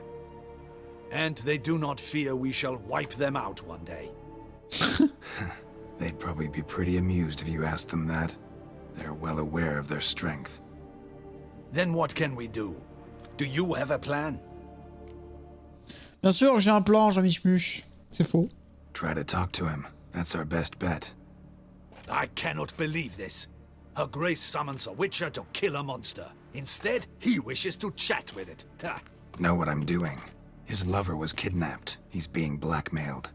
And they do not fear we shall wipe them out one day. They'd probably be pretty amused if you asked them that. They're well aware of their strength. Then what can we do? Do you have a plan? Bien sûr, j'ai un plan, Jean-Michmuche. C'est faux. Try to talk to him. That's our best bet. I cannot believe this. Her Grace summons a Witcher to kill a monster. Instead, he wishes to chat with it. Ha. Know what I'm doing. His lover was kidnapped. He's being blackmailed.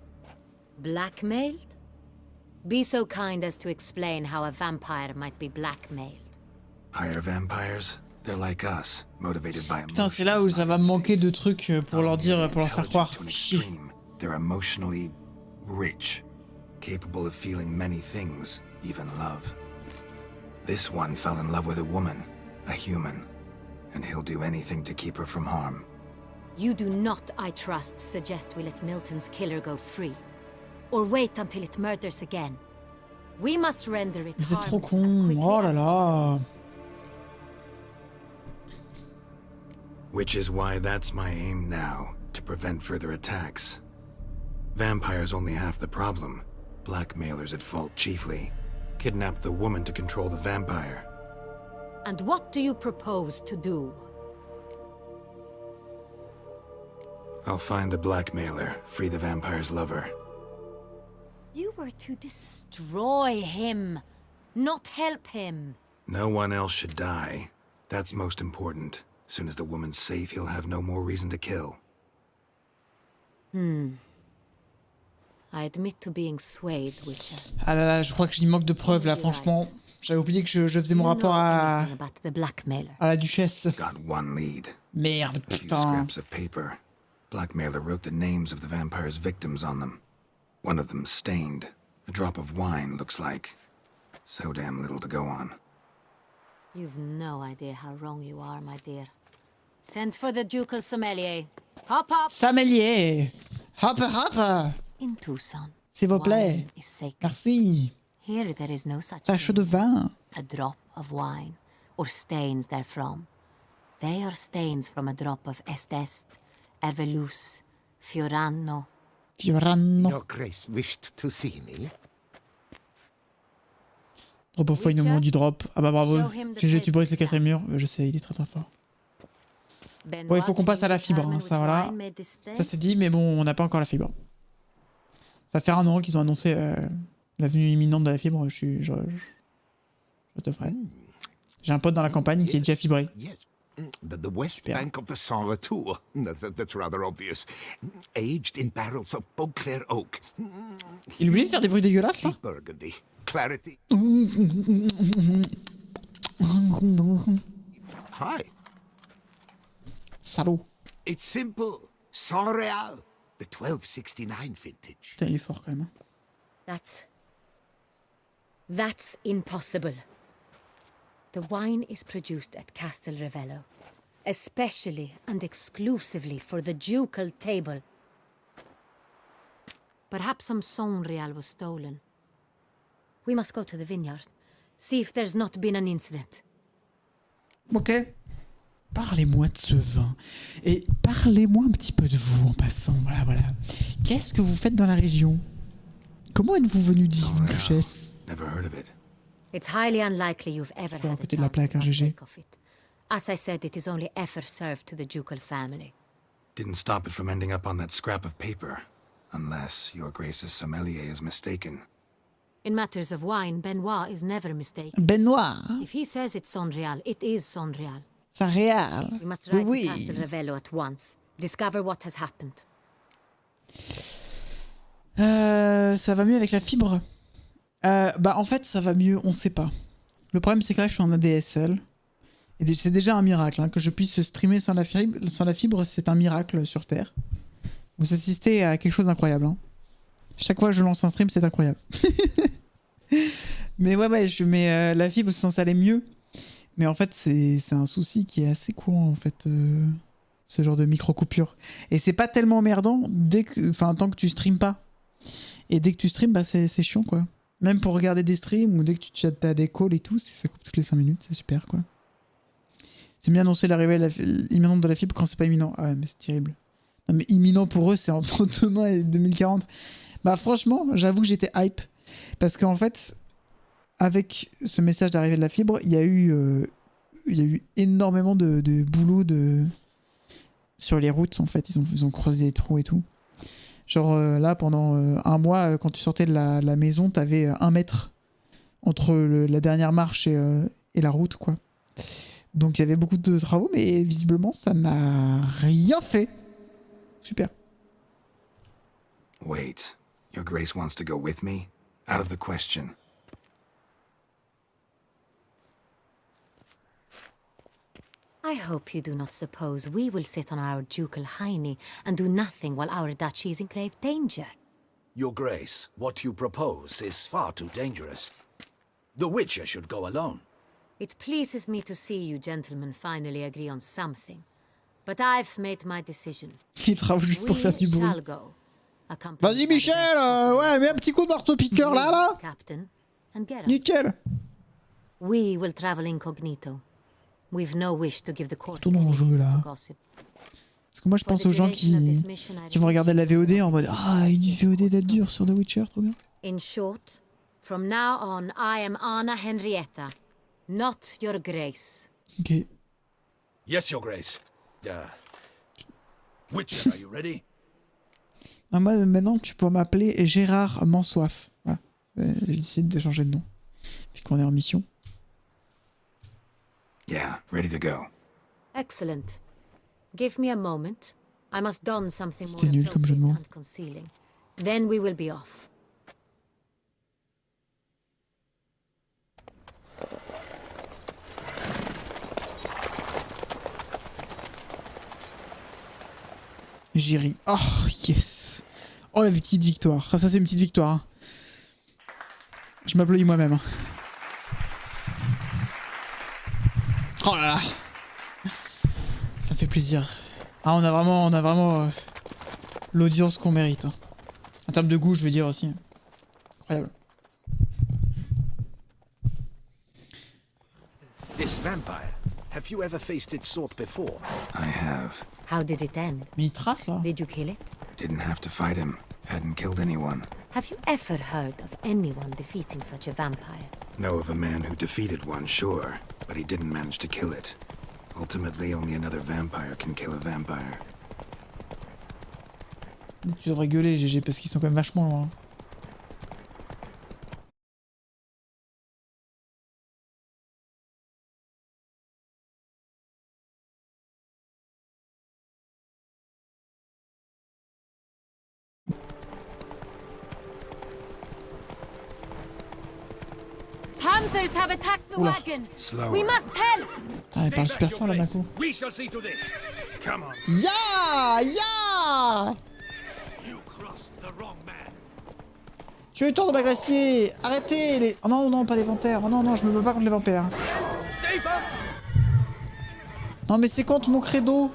Blackmailed? Be so kind as to explain how a vampire might be blackmailed. Higher vampires? They're like us, motivated by Putain, c'est là où ça va me manquer de trucs pour leur dire, pour leur faire croire. They're emotionally rich, capable of feeling many things, even love. This one fell in love with a woman, a human, and he'll do anything to keep her from harm. You do not, I trust, suggest we let Milton's killer go free. Or wait until it murders again. We must render it Mais c'est trop harmless as con. quickly Oh là as là. possible. Which is why that's my aim now, to prevent further attacks. Vampires only half the problem. Blackmailers at fault chiefly. Kidnapped the woman to control the vampire. And what do you propose to do? I'll find the blackmailer, free the vampire's lover. You were to destroy him, not help him. No one else should die. That's most important. As soon as the woman's safe, he'll have no more reason to kill. I admit to being swayed, Witcher. Ah là là, je crois que j'y manque de preuves là, franchement. J'avais oublié que je faisais mon rapport à la duchesse. Got one lead. Merde, A few putain. scraps of paper. Blackmailer wrote the names of the vampire's victims on them. One of them stained. A drop of wine, looks like. So damn little to go on. You've no idea how wrong you are, my dear. Send for the ducal sommelier. Hop, hop! Sommelier. Hop, hop. In Tucson. S'il vous plaît. Wine is sacred. Merci. Here there is no such Tache thing de as vin. a drop of wine, or stains therefrom. They are stains from a drop of Est, Ervelus, Fiorano. Fiorano. Your Grace wished to see me? Drop of wine au moment du drop. Ah bah bravo. GG, tu brises les quatrième murs. Je sais, il est très très fort. Bon, il faut qu'on passe à la fibre, hein, ça voilà. Ça c'est dit, mais bon, on n'a pas encore la fibre. Ça fait 1 an qu'ils ont annoncé la venue imminente de la fibre. Je te ferai. J'ai un pote dans la campagne qui est déjà fibré. Yes. The west bank of the Sang Retour. That's rather obvious. Aged in barrels of Beauclair oak. Il oublie de faire des bruits dégueulasses là. Burgundy. Clarity. Hi. Salaud. It's simple. Sans Real. The 1269 vintage. Putain, il est fort quand même. That's impossible. The wine is produced at Castel Ravello, especially and exclusively for the ducal table. Perhaps some Sonreal was stolen. We must go to the vineyard, see if there's not been an incident. Ok. Parlez-moi de ce vin. Et parlez-moi un petit peu de vous en passant. Voilà, voilà. Qu'est-ce que vous faites dans la région? Comment êtes-vous venu dire, duchesse? Never heard of it. It's highly unlikely you've ever Je suis à had a côté de la chance plaque, to hein, GG. partake of it. As I said, it is only ever served to the ducal family. Didn't stop it from ending up on that scrap of paper. Unless your Grace's sommelier is mistaken. In matters of wine, Benoit is never mistaken. Benoit. If he says it's Sonreal, it is Sonreal. C'est réel. We must ride Oui. to Castel Revello at once. Discover what has happened. Ça va mieux avec la fibre. Bah en fait ça va mieux, on sait pas. Le problème c'est que là je suis en ADSL. Et c'est déjà un miracle hein, que je puisse streamer sans la fibre, c'est un miracle sur Terre. Vous assistez à quelque chose d'incroyable. Hein. Chaque fois que je lance un stream c'est incroyable. Mais ouais la fibre c'est censé aller mieux. Mais en fait c'est un souci qui est assez courant en fait. Ce genre de micro-coupure. Et c'est pas tellement emmerdant tant que tu streames pas. Et dès que tu streames, bah c'est chiant quoi. Même pour regarder des streams ou dès que tu as des calls et tout, ça coupe toutes les 5 minutes, c'est super quoi. C'est bien d'annoncer l'arrivée imminente de la fibre quand c'est pas imminent. Ah ouais, mais c'est terrible. Non mais imminent pour eux, c'est entre demain et 2040. Bah franchement, j'avoue que j'étais hype. Parce qu'en fait, avec ce message d'arrivée de la fibre, il y a eu énormément de boulot sur les routes en fait. Ils ont creusé des trous et tout. Genre là, pendant un mois, quand tu sortais de la maison, t'avais 1 mètre entre la dernière marche et la route, quoi. Donc il y avait beaucoup de travaux, mais visiblement, ça n'a rien fait. Super. Wait, your Grace wants to go with me? Out of the question. I hope you do not suppose we will sit on our ducal hiney and do nothing while our duchy is in grave danger. Your Grace, what you propose is far too dangerous. The Witcher should go alone. It pleases me to see you gentlemen finally agree on something. But I've made my decision. Il travaille juste pour faire du bruit. Shall go. Vas-y Michel, ouais, mets un petit coup de marteau-piqueur là. Captain, and get Nickel. We will travel incognito. We've no wish to give the court Tournons en jeu là. Parce que moi je pense aux gens qui vont regarder la VOD en mode ah une VOD d'être dure sur The Witcher, trop bien. In short, from now on I am Anna Henrietta, not your Grace. Ok. Yes, Your Grace. Witcher, are you ready? Ah, moi maintenant tu peux m'appeler Gérard Mansoif. Voilà. J'ai décidé de changer de nom. Puis qu'on est en mission. Yeah, ready to go. Excellent. Give me a moment. I must don something more C'était nul comme jeu de mots. and concealing. Then we will be off. J'ai ri. Oh yes. Oh la petite victoire. Ça c'est une petite victoire. Hein. Je m'applaudis moi-même. Hein. Oh là là. Ça fait plaisir. Ah on a vraiment l'audience qu'on mérite. Hein. En termes de goût je veux dire aussi. Incroyable. This vampire, have you ever faced its sort before? I have. How did it end? Mais il trace là. Did you kill it? Didn't have to fight him. Hadn't killed anyone. Have you ever heard of anyone defeating such a vampire? Know of a man who defeated one, sure, but he didn't manage to kill it. Ultimately, only another vampire can kill a vampire. Tu devrais gueuler GG parce qu'ils sont quand même vachement loin. Panthers have attacked the wagon. Slower. We must help. Ah, elle parle super fort là d'un coup. We shall see to this. Come on. Ya ya. You crossed the wrong man. Tu as eu le temps de m'agresser. Arrêtez les... Oh non, non, pas les vampires. Oh non, non, je me bats pas contre les vampires. Save us. Non mais c'est contre mon credo.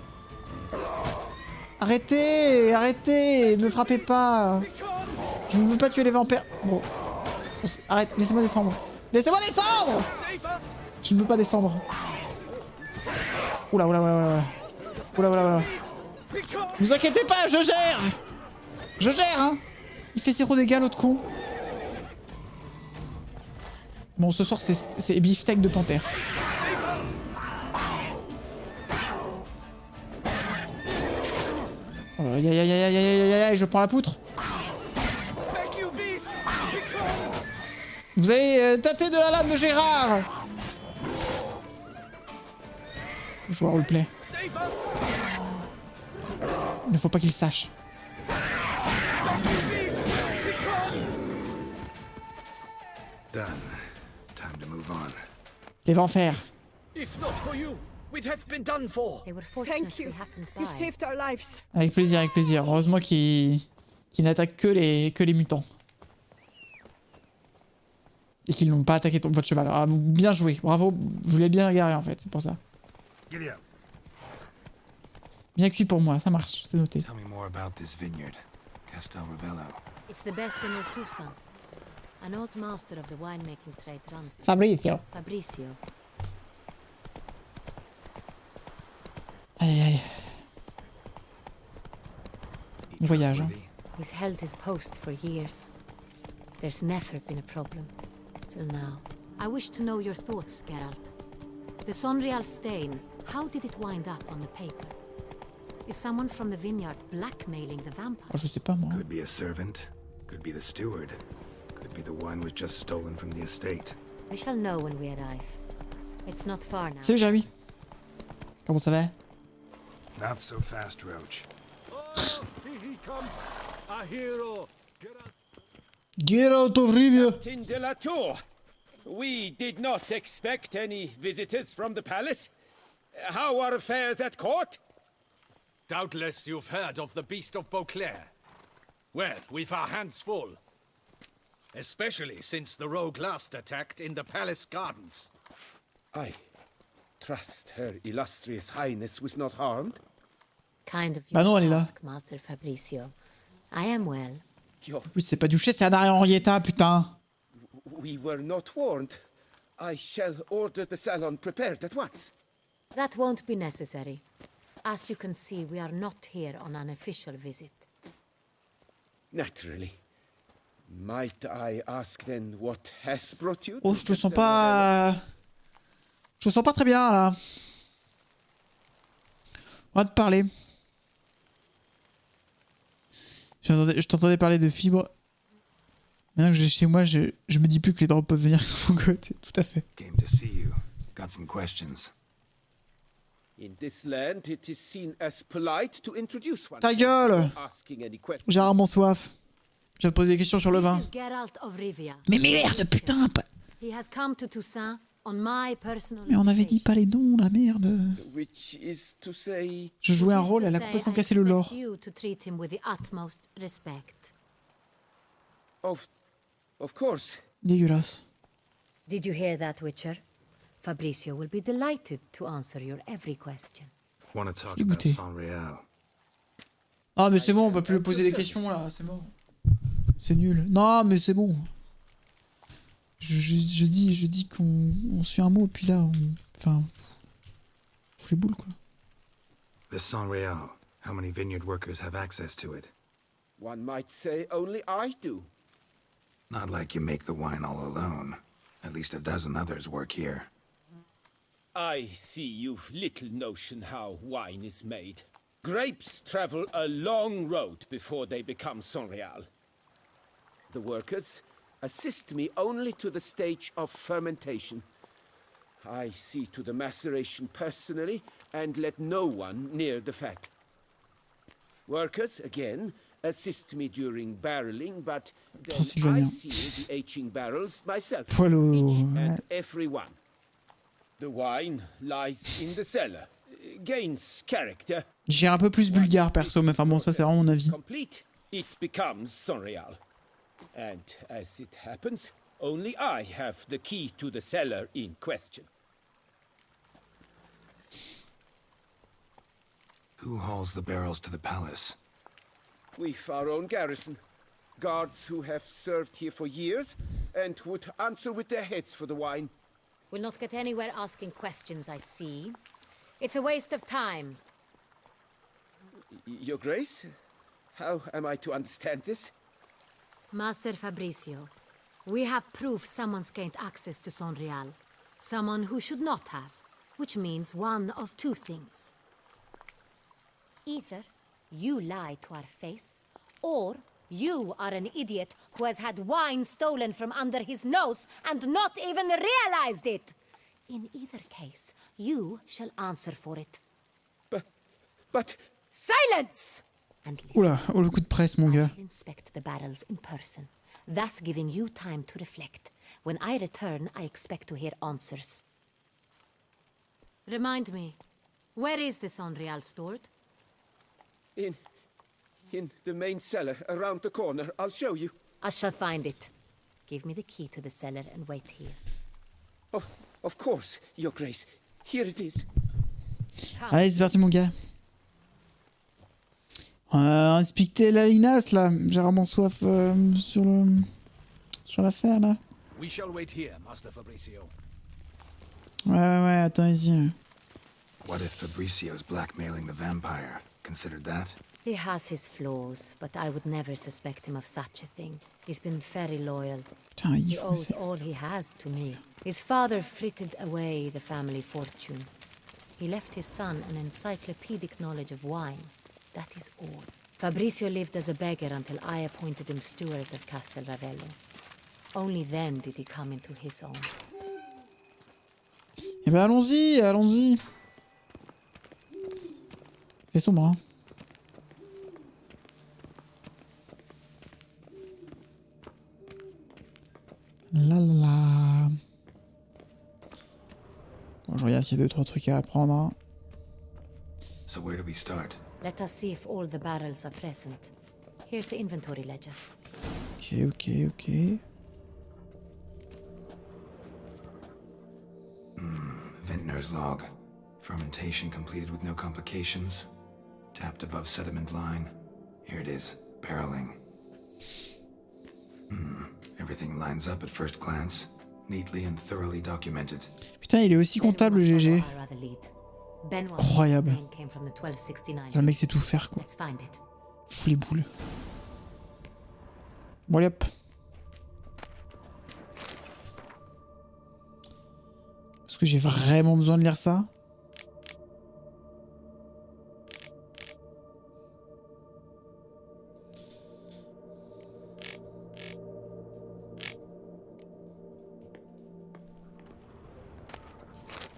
Arrêtez, arrêtez, ne frappez pas. Je ne veux pas tuer les vampires. Bon. Arrête, laissez-moi descendre. Laissez-moi descendre. Je ne veux pas descendre. Oula, oula, oula, oula. Oula, oula, oula. Vous inquiétez pas, je gère. Je gère, hein. Il fait 0 dégâts, l'autre con. Bon, ce soir, c'est beefsteak de panthère. Oh, aïe aïe aïe aïe aïe aïe aïe, je prends la poutre. Vous allez tâter de la lame de Gérard. Faut jouer au roleplay. Il ne faut pas qu'il sache. Done. Time to move on. Les vampires. If not for you, we'd have been done for. They were Thank fortunately you. happened You by. saved our lives. Avec plaisir, avec plaisir. Heureusement qu'il n'attaque que les mutants. Et qu'ils n'ont pas attaqué votre cheval. Ah, bien joué, bravo. Vous l'avez bien garé en fait, c'est pour ça. Giddy up. Bien cuit pour moi, ça marche, c'est noté. Tell me more about this vineyard, Castel Revello. It's the best in Ortusa. An old master of the winemaking trade runs it. Fabricio. Fabricio. Aïe aïe. On voyage. Hein. He's held his post for years. There's never been a problem. Till now. I wish to know your thoughts, Geralt. The Sonreal stain, how did it wind up on the paper? Is someone from the vineyard blackmailing the vampire? Oh, je sais pas moi. Could be a servant, could be the steward, could be the wine was just stolen from the estate. We shall know when we arrive. It's not far now. Salut Jérémy. Comment ça va? Not so fast, Roach. Oh, he comes, a hero. Get out of Rivia. Captain de la Tour, we did not expect any visitors from the palace. How are affairs at court? Doubtless you've heard of the Beast of Beauclair. Well, we've our hands full. Especially since the rogue last attacked in the palace gardens. I trust Her Illustrious Highness was not harmed. Kind of you Bah non, elle est to là. ask, Master Fabricio. I am well. En plus, c'est pas Duchesse, c'est Adaria Henrietta, putain. We were not warned. I shall order the salon prepared at once. That won't be necessary. As you can see, we are not here on an official visit. Naturally. Might I ask then what has brought you? Oh, je te sens pas... Je te sens pas très bien, là. On va te parler. Je t'entendais parler de fibres. Maintenant que j'ai chez moi, je me dis plus que les drops peuvent venir de mon côté. Tout à fait. Came to see you. Got some questions. In this land, it is seen as polite to introduce one. Ta gueule! Asking any questions. J'ai rarement soif. Je vais te poser des questions sur le vin. This is Geralt of Rivia. Mais merde, putain! He has come to Toussaint on my personal Mais on avait dit pas les noms, la merde. Which is to say... Je jouais un Which is rôle, to elle a say, complètement I cassé le lore. expect you to treat him with the utmost respect. Of course. Dégueulasse. Did you hear that, Witcher? Fabricio will be delighted to answer your every question. Want to talk Je l'ai about goûté. Sanreal. Ah mais c'est bon, on peut plus lui poser des questions là, c'est mort. C'est nul. Non mais c'est bon. Je dis qu'on suit un mot puis là on... Enfin... Fout les boules quoi. The Sanreal. How many vineyard workers have access to it? One might say only I do. Not like you make the wine all alone. At least a dozen others work here. I see you've little notion how wine is made. Grapes travel a long road before they become Sonreal. The workers assist me only to the stage of fermentation. I see to the maceration personally and let no one near the fat. Workers, again, assist me during barreling, but then I seal the aging barrels myself, each and every one. The wine lies in the cellar, gains character. J'ai un peu plus bulgare perso, mais enfin bon, ça c'est vraiment mon avis. Complete, it becomes Sonreal. And as it happens, only I have the key to the cellar in question. Who hauls the barrels to the palace? We've our own garrison. Guards who have served here for years and would answer with their heads for the wine. We'll not get anywhere asking questions, I see. It's a waste of time. Your Grace? How am I to understand this? Master Fabricio, We have proof someone's gained access to Sonreal. Someone who should not have. Which means one of two things. Either you lie to our face, or you are an idiot who has had wine stolen from under his nose and not even realized it. In either case, you shall answer for it. But... Silence! And listen. Oula, oh le coup de presse, mon I gars. shall inspect the barrels in person, thus giving you time to reflect. When I return, I expect to hear answers. Remind me, where is this Sonreal stored? In the main cellar, around the corner. I'll show you. I shall find it. Give me the key to the cellar and wait here. Oh, of course, Your Grace. Here it is. Allez, c'est parti, mon gars. Inspecter la Ignace, là. J'ai vraiment soif sur l'affaire, là. We shall wait here, Master Fabricio. Ouais, attends ici. What if Fabricio's blackmailing the vampire? Considered that? He has his flaws, but I would never suspect him of such a thing. He's been very loyal. Putain, He owes all he has to me. His father frittered away the family fortune. He left his son an encyclopedic knowledge of wine. That is all. Fabricio lived as a beggar until I appointed him steward of Castel Ravello. Only then did he come into his own. Eh ben allons-y, allons-y. Fais sombre, hein. Là. Bon, je regarde s'il y a 2-3 trucs à apprendre. Hein. So where do we start? Let us see if all the barrels are present. Here's the inventory ledger. Ok. Vintner's log. Fermentation completed with no complications. Tapped above sediment line. Here it is. Barreling. Everything lines up at first glance. Neatly and thoroughly documented. Putain, il est aussi comptable, le GG. Incroyable. Le mec sait tout faire, quoi. Fous les boules. Bon, allez hop. Est-ce que j'ai vraiment besoin de lire ça?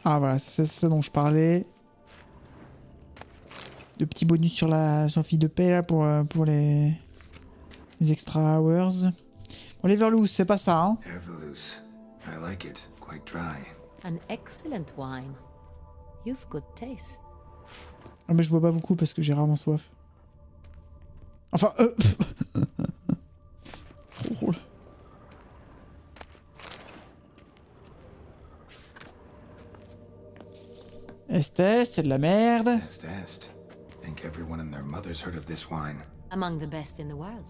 Ah voilà, c'est ça dont je parlais. De petits bonus sur la fille de paix là pour les extra hours. Bon, l'Everloose, c'est pas ça, hein. Everloose. I like it. Quite dry. An excellent wine. You've good taste. Ah mais je bois pas beaucoup parce que j'ai rarement soif. Enfin, Trop drôle. Estes, c'est de la merde. Est. Think everyone and their mother's heard of this wine. Among the best in the world.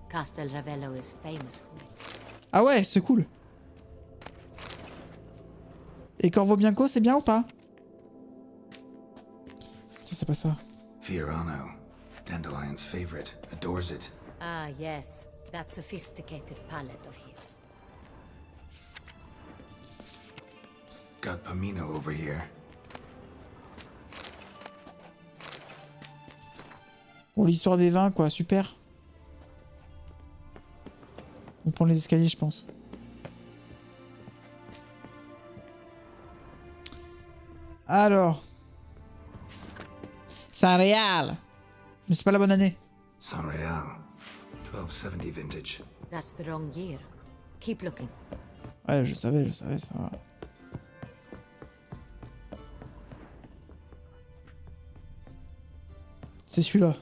Castel Ravello is famous for it. Ah ouais, c'est cool. Et Corvo Bianco, c'est bien ou pas? Ça, c'est pas ça. Fiorano. Dandelion's favorite. Adores it. Ah yes, that sophisticated palate of his. Got Pomino over here. Pour l'histoire des vins, quoi, super. On prend les escaliers, je pense. Alors. Saint-Réal. Mais c'est pas la bonne année. Saint-Réal. 1270 vintage. That's the wrong year. Keep looking. Ouais, je savais, ça va. C'est celui-là.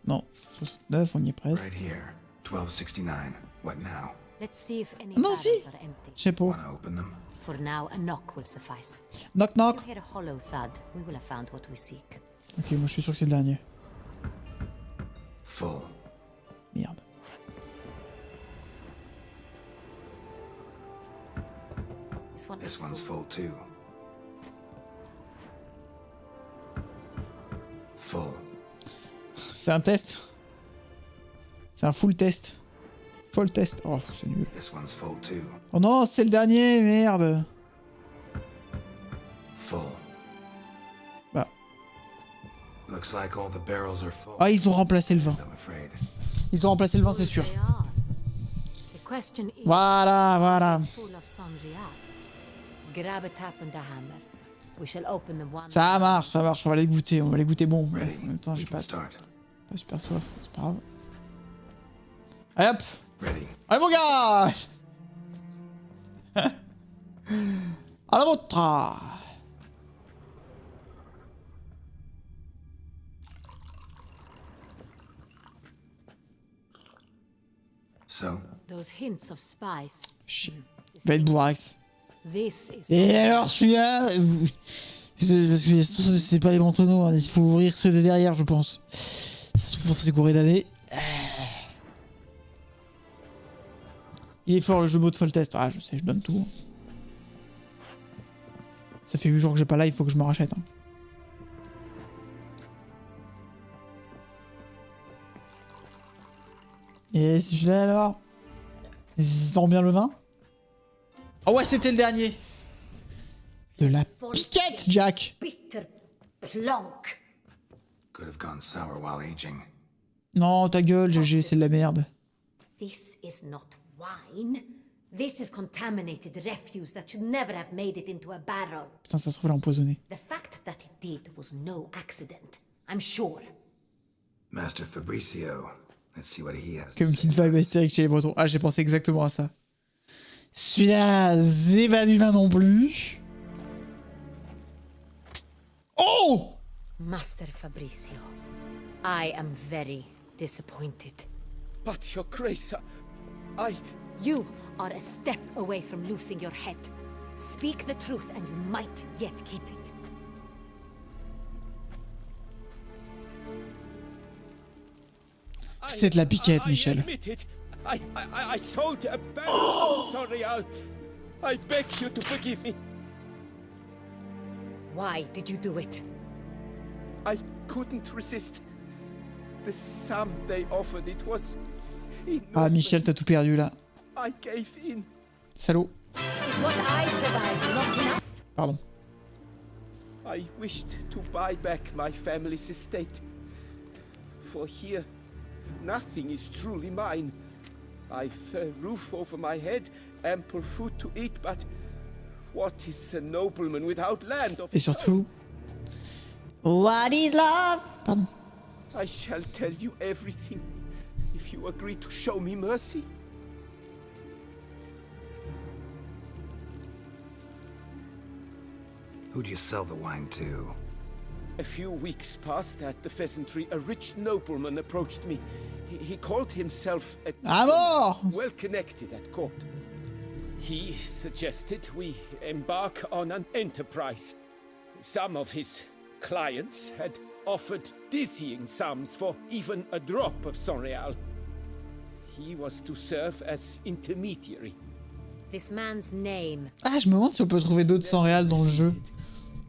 Non, 69, on y est presque. Right here. 1269. What now? Let's see if any Non, barrels si. are empty. Je sais pas. Wanna open them? For now, a knock will suffice. Knock knock. If you hear a hollow thud, we will have found what we seek. Ok, moi je suis sûr que c'est le dernier. Full. Merde. This one's full too. Full. C'est un test. C'est un full test. Faut le test. Oh, c'est nul. This one's full too. Oh non, c'est le dernier, merde. Full. Bah. Looks like all the barrels are full. Ah, ils ont remplacé le vin. I'm afraid. Ils ont remplacé le vin, c'est sûr. They are. The question is, Voilà, voilà. full of Sonrial. Grab a tap and a hammer. We shall open them one. Ça marche, on va les goûter, bon. Ready. En même temps, j'ai We can pas start. super soif, c'est pas grave. Allez hop. Ready. Allez mon gars. À la vôtre. So, Those hints of spice. Chier. Va être bourrax. This is. Et alors celui-là, parce que c'est pas les bons tonneaux, hein. Il faut ouvrir ceux de derrière, je pense. Pour ces courriers d'année. Il est fort le jeu mode full test. Ah, je sais, je donne tout. Ça fait 8 jours que j'ai pas là, il faut que je me rachète. Hein. Et celui-là alors? Il sent bien le vin? Oh ouais, c'était le dernier. De la piquette, Jack. Bitter plonk. could have gone sour while aging. Non, ta gueule, GG, c'est de la merde. This is not wine. This is contaminated refuse that should never have made it into a barrel. Putain, ça se trouve, elle est empoisonnée. The fact that it did was no accident, I'm sure. Master Fabricio, let's see what he has. Comme une petite vibe Astérix chez les Bretons. Ah, j'ai pensé exactement à ça. Celui-là, c'est pas du vin non plus. Oh! Master Fabricio, I am very disappointed. But your grace, I... You are a step away from losing your head. Speak the truth and you might yet keep it. C'est de la piquette, Michel. I admit it. I sold a barrel of Sorial. I beg you to forgive me. Why did you do it? I couldn't resist. The sum they offered, it was... Ah, Michel, t'as tout perdu là. I gave in. Salaud. Is what I provide not enough? Pardon. I wished to buy back my family's estate. For here, nothing is truly mine. I've a roof over my head, ample food to eat, but what is a nobleman without land of Et surtout... What is love? Pardon. I shall tell you everything if you agree to show me mercy. Who'd you sell the wine to? A few weeks past at the pheasantry, a rich nobleman approached me. He called himself a well connected at court. He suggested we embark on an enterprise. Some of his clients had offered dizzying sums for even a drop of Sonreal. He was to serve as intermediary. This man's name. Ah, je me demande si on peut trouver d'autres sans réal dans le jeu.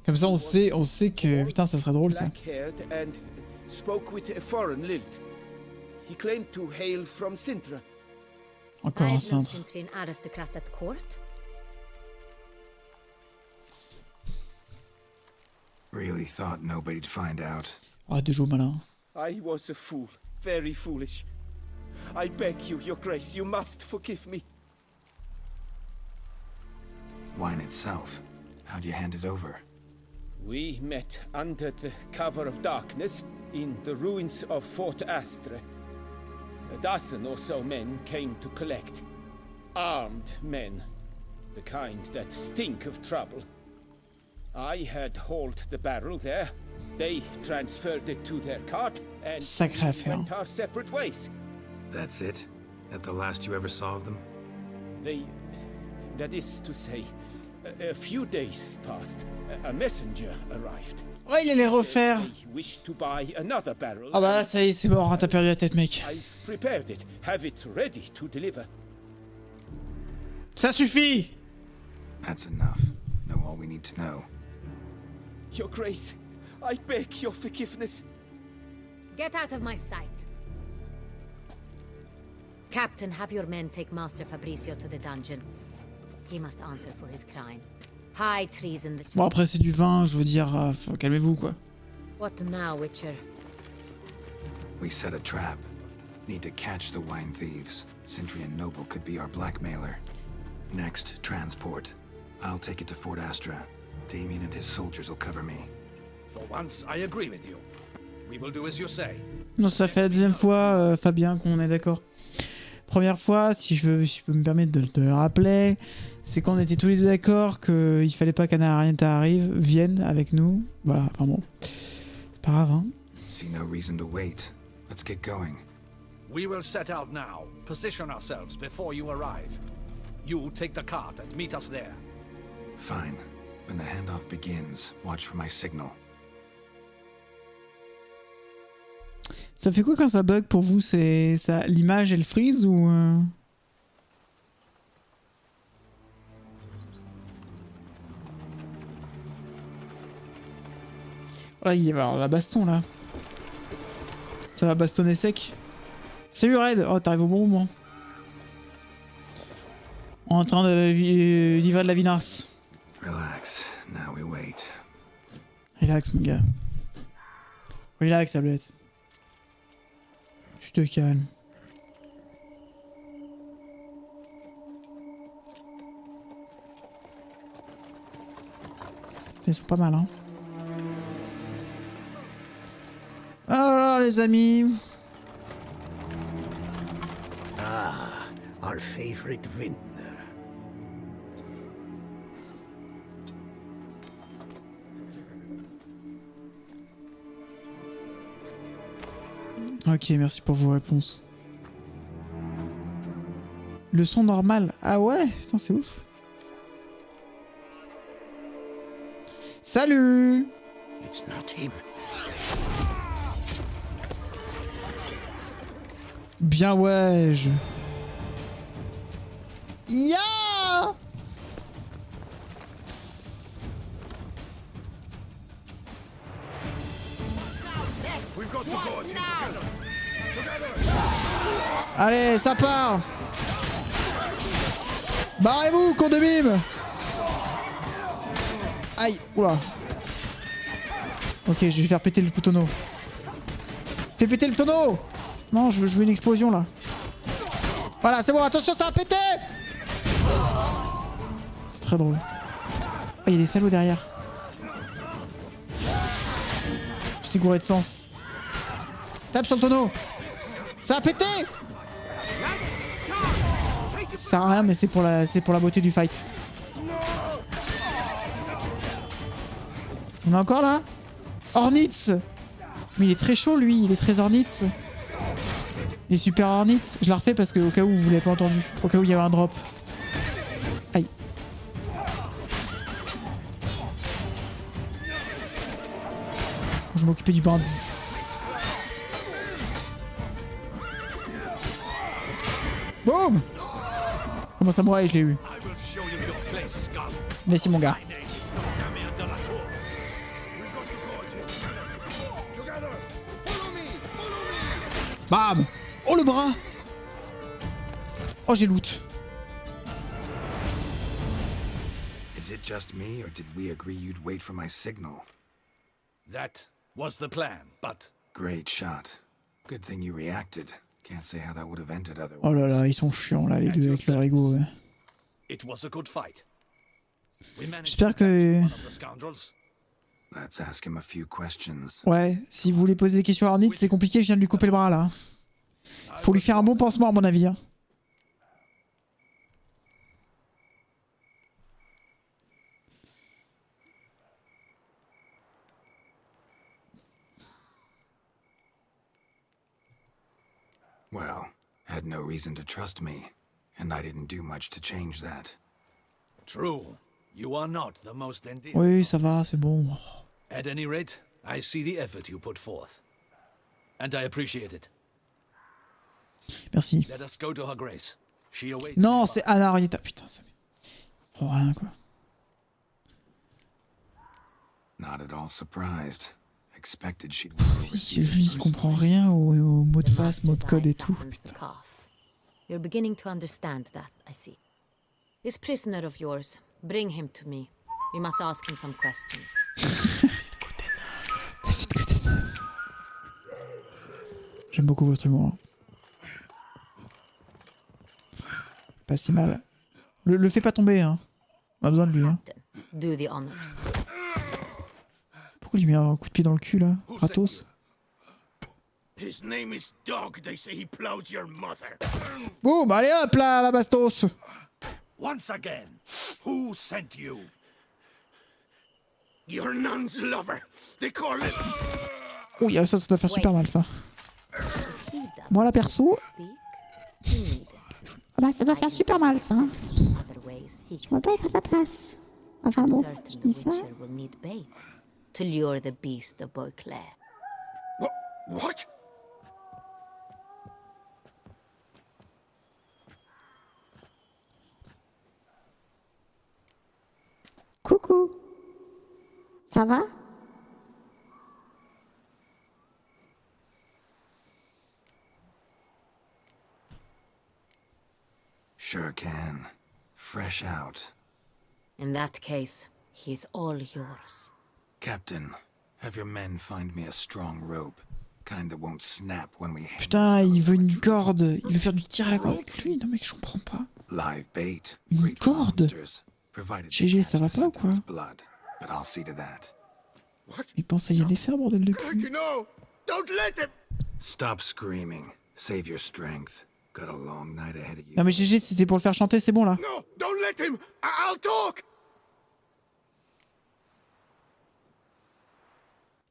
Comme ça, on sait que... Putain, ça serait drôle, ça. Black-haired and spoke with a foreign lilt. He claimed to hail from Sintra. Encore un cintre. Sintrian aristocrat at court. Really thought nobody'd find out. Ah, des jours malins. I was a fool, very foolish. I beg you, your grace, you must forgive me. Wine itself. How'd you hand it over? We met under the cover of darkness in the ruins of Fort Astre. A dozen or so men came to collect. Armed men. The kind that stink of trouble. I had hauled the barrel there. They transferred it to their cart and Sacré affaire. went our separate ways. That's it? That the last you ever saw of them? That is to say, a few days passed. A messenger arrived. Oh, il allait refaire. They wished to buy another barrel. Ah bah, ça y est, c'est mort, hein, t'as perdu la tête, mec. I've prepared it, have it ready to deliver. Ça suffit! That's enough. Know all we need to know. Your Grace, I beg your forgiveness. Get out of my sight. Captain, have your men take Master Fabrizio to the dungeon. He must answer for his crime. High treason. Bon après c'est du vin, je veux dire, calmez-vous quoi. What now, Witcher? We set a trap. Need to catch the wine thieves. Sentry and Noble could be our blackmailer. Next, transport. I'll take it to Fort Astra. Damien and his soldiers will cover me. For once, I agree with you. We will do as you say. Non, ça fait la deuxième fois, Fabien, qu'on est d'accord. Première fois, si je peux me permettre de te le rappeler, c'est qu'on était tous les deux d'accord qu'il fallait pas qu'Anarienta vienne avec nous. Voilà, enfin bon. C'est pas grave, hein. See no reason to wait. Let's get going. We will set out now. Position ourselves before you arrive. You take the cart and meet us there. Fine. When the handoff begins, watch for my signal. Ça fait quoi quand ça bug pour vous? C'est ça, l'image elle freeze ou Voilà, il va y avoir la baston là. Ça va bastonner sec. Salut Red. Oh, t'arrives au bon moment. On est en train de livrer de la vinasse. Relax. Now we wait. Relax mon gars. Relax tablette. Tu te calmes. Ils sont pas mal, hein. Alors les amis. Ah, our favorite vintner. Ok, merci pour vos réponses. Le son normal. Ah ouais? Putain, c'est ouf. Salut! It's not him. Bien ouais. Ya! Allez, ça part! Barrez-vous, con de mime! Aïe, oula. Ok, je vais faire péter le tonneau. Fais péter le tonneau! Non, je veux une explosion là. Voilà, c'est bon, attention, ça va péter! C'est très drôle. Oh, il y a des salauds derrière. Je t'ai gouré de sens. Tape sur le tonneau! Ça a pété! Ça sert à rien, mais c'est pour la beauté du fight. On est encore là? Hornitz! Mais il est très chaud lui, il est très Hornitz. Il est super Hornitz. Je la refais parce que au cas où vous l'avez pas entendu. Au cas où il y avait un drop. Aïe. Je m'occupais du bandit. Boum! Comment ça moi je l'ai eu. Merci mon gars. Bam! Oh le bras! Oh j'ai loot. Is it just me, or did we agree you'd wait for my signal? That was the plan, but... Great shot. Good thing you reacted. Can't say how that would have ended otherwise. Oh là là, ils sont chiants là les deux avec leur ego. Ouais. It was a good fight. J'espère que... Let's ask him a few questions. Ouais, si vous voulez poser des questions à Hornitz, c'est compliqué, je viens de lui couper le bras là. Faut lui faire un bon pansement à mon avis. Hein. Well, had no reason to trust me, and I didn't do much to change that. True. You are not the most endearing. Oui, ça va, c'est bon. At any rate, I see the effort you put forth. And I appreciate it. Merci. Let us go to her grace. She awaits. Non, c'est Anarieta. Putain, ça me... rien quoi. Not at all surprised. Expected she'd... Oui, lui, il comprend rien au mot de passe, mot de code et tout. Putain. You're beginning to understand that, I see. This prisoner of yours, bring him to me. We must ask him some questions. J'aime beaucoup votre humour. Pas si mal. Le fais pas tomber, hein. On a besoin de lui, hein. Do the honors. Pourquoi il lui met un coup de pied dans le cul, là? Ratos. His name is Dog. They say he plowed your mother. Boum, allez hop là, la bastos. Once again, who sent you? Your nun's lover. They call it. Oh, ça doit faire super mal, ça. Moi, la perso... Ah bah, ça doit faire super mal, ça. Je peux pas être à ta place. Enfin bon, je dis ça. To lure the beast of Beauclair. What? Coucou. Ça va? Sure can. Fresh out. In that case, he's all yours. Captain, have your men find me a strong rope. Kind that won't snap when we hang. Putain, il veut une corde. Il veut faire du tir à la corde avec lui. Non mec, je comprends pas. Live bait. Une corde. GG, ça va pas ou quoi? Il pense à y aller faire, bordel de cul. Stop screaming. Save your strength. Got a long night ahead of you. Non mais GG, c'était pour le faire chanter, c'est bon là. No, don't let him. I'll talk.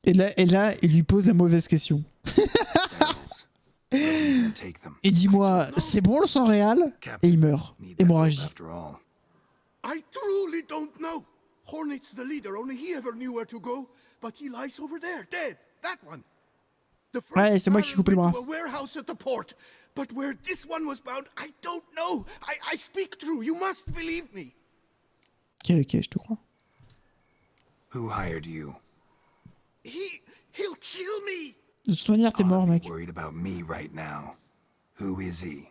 Et là, il lui pose la mauvaise question. Et dis-moi, c'est bon le sang réel? Et il meurt. Hémorragie. I truly don't know. Hornet's the leader, only he ever knew where to go. But he lies over there, dead. That one. Ouais, c'est moi qui coupe le bras. To a warehouse at the port. But where this one was bound, I don't know. I speak true. You must believe me. Ok, je te crois. Who hired you? He'll kill me. De toute manière, t'es mort, mec. Worried about me right now. Who is he?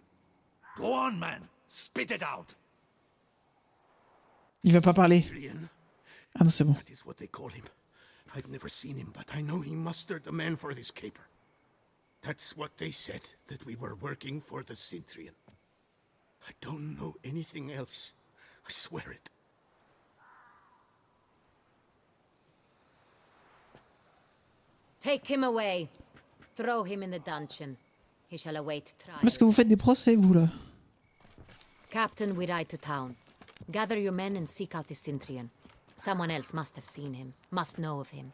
Go on, man. Spit it out. Il va pas parler. Ah non, c'est bon. That is what they call him. I've never seen him, but I know he mustered the men for this caper. That's what they said, that we were working for the Cintrian. I don't know anything else. I swear it. Take him away. Throw him in the dungeon. He shall await trial. Parce que vous faites des procès, vous, là. Captain, we ride to town. Gather your men and seek out the Cintrian. Someone else must have seen him, must know of him.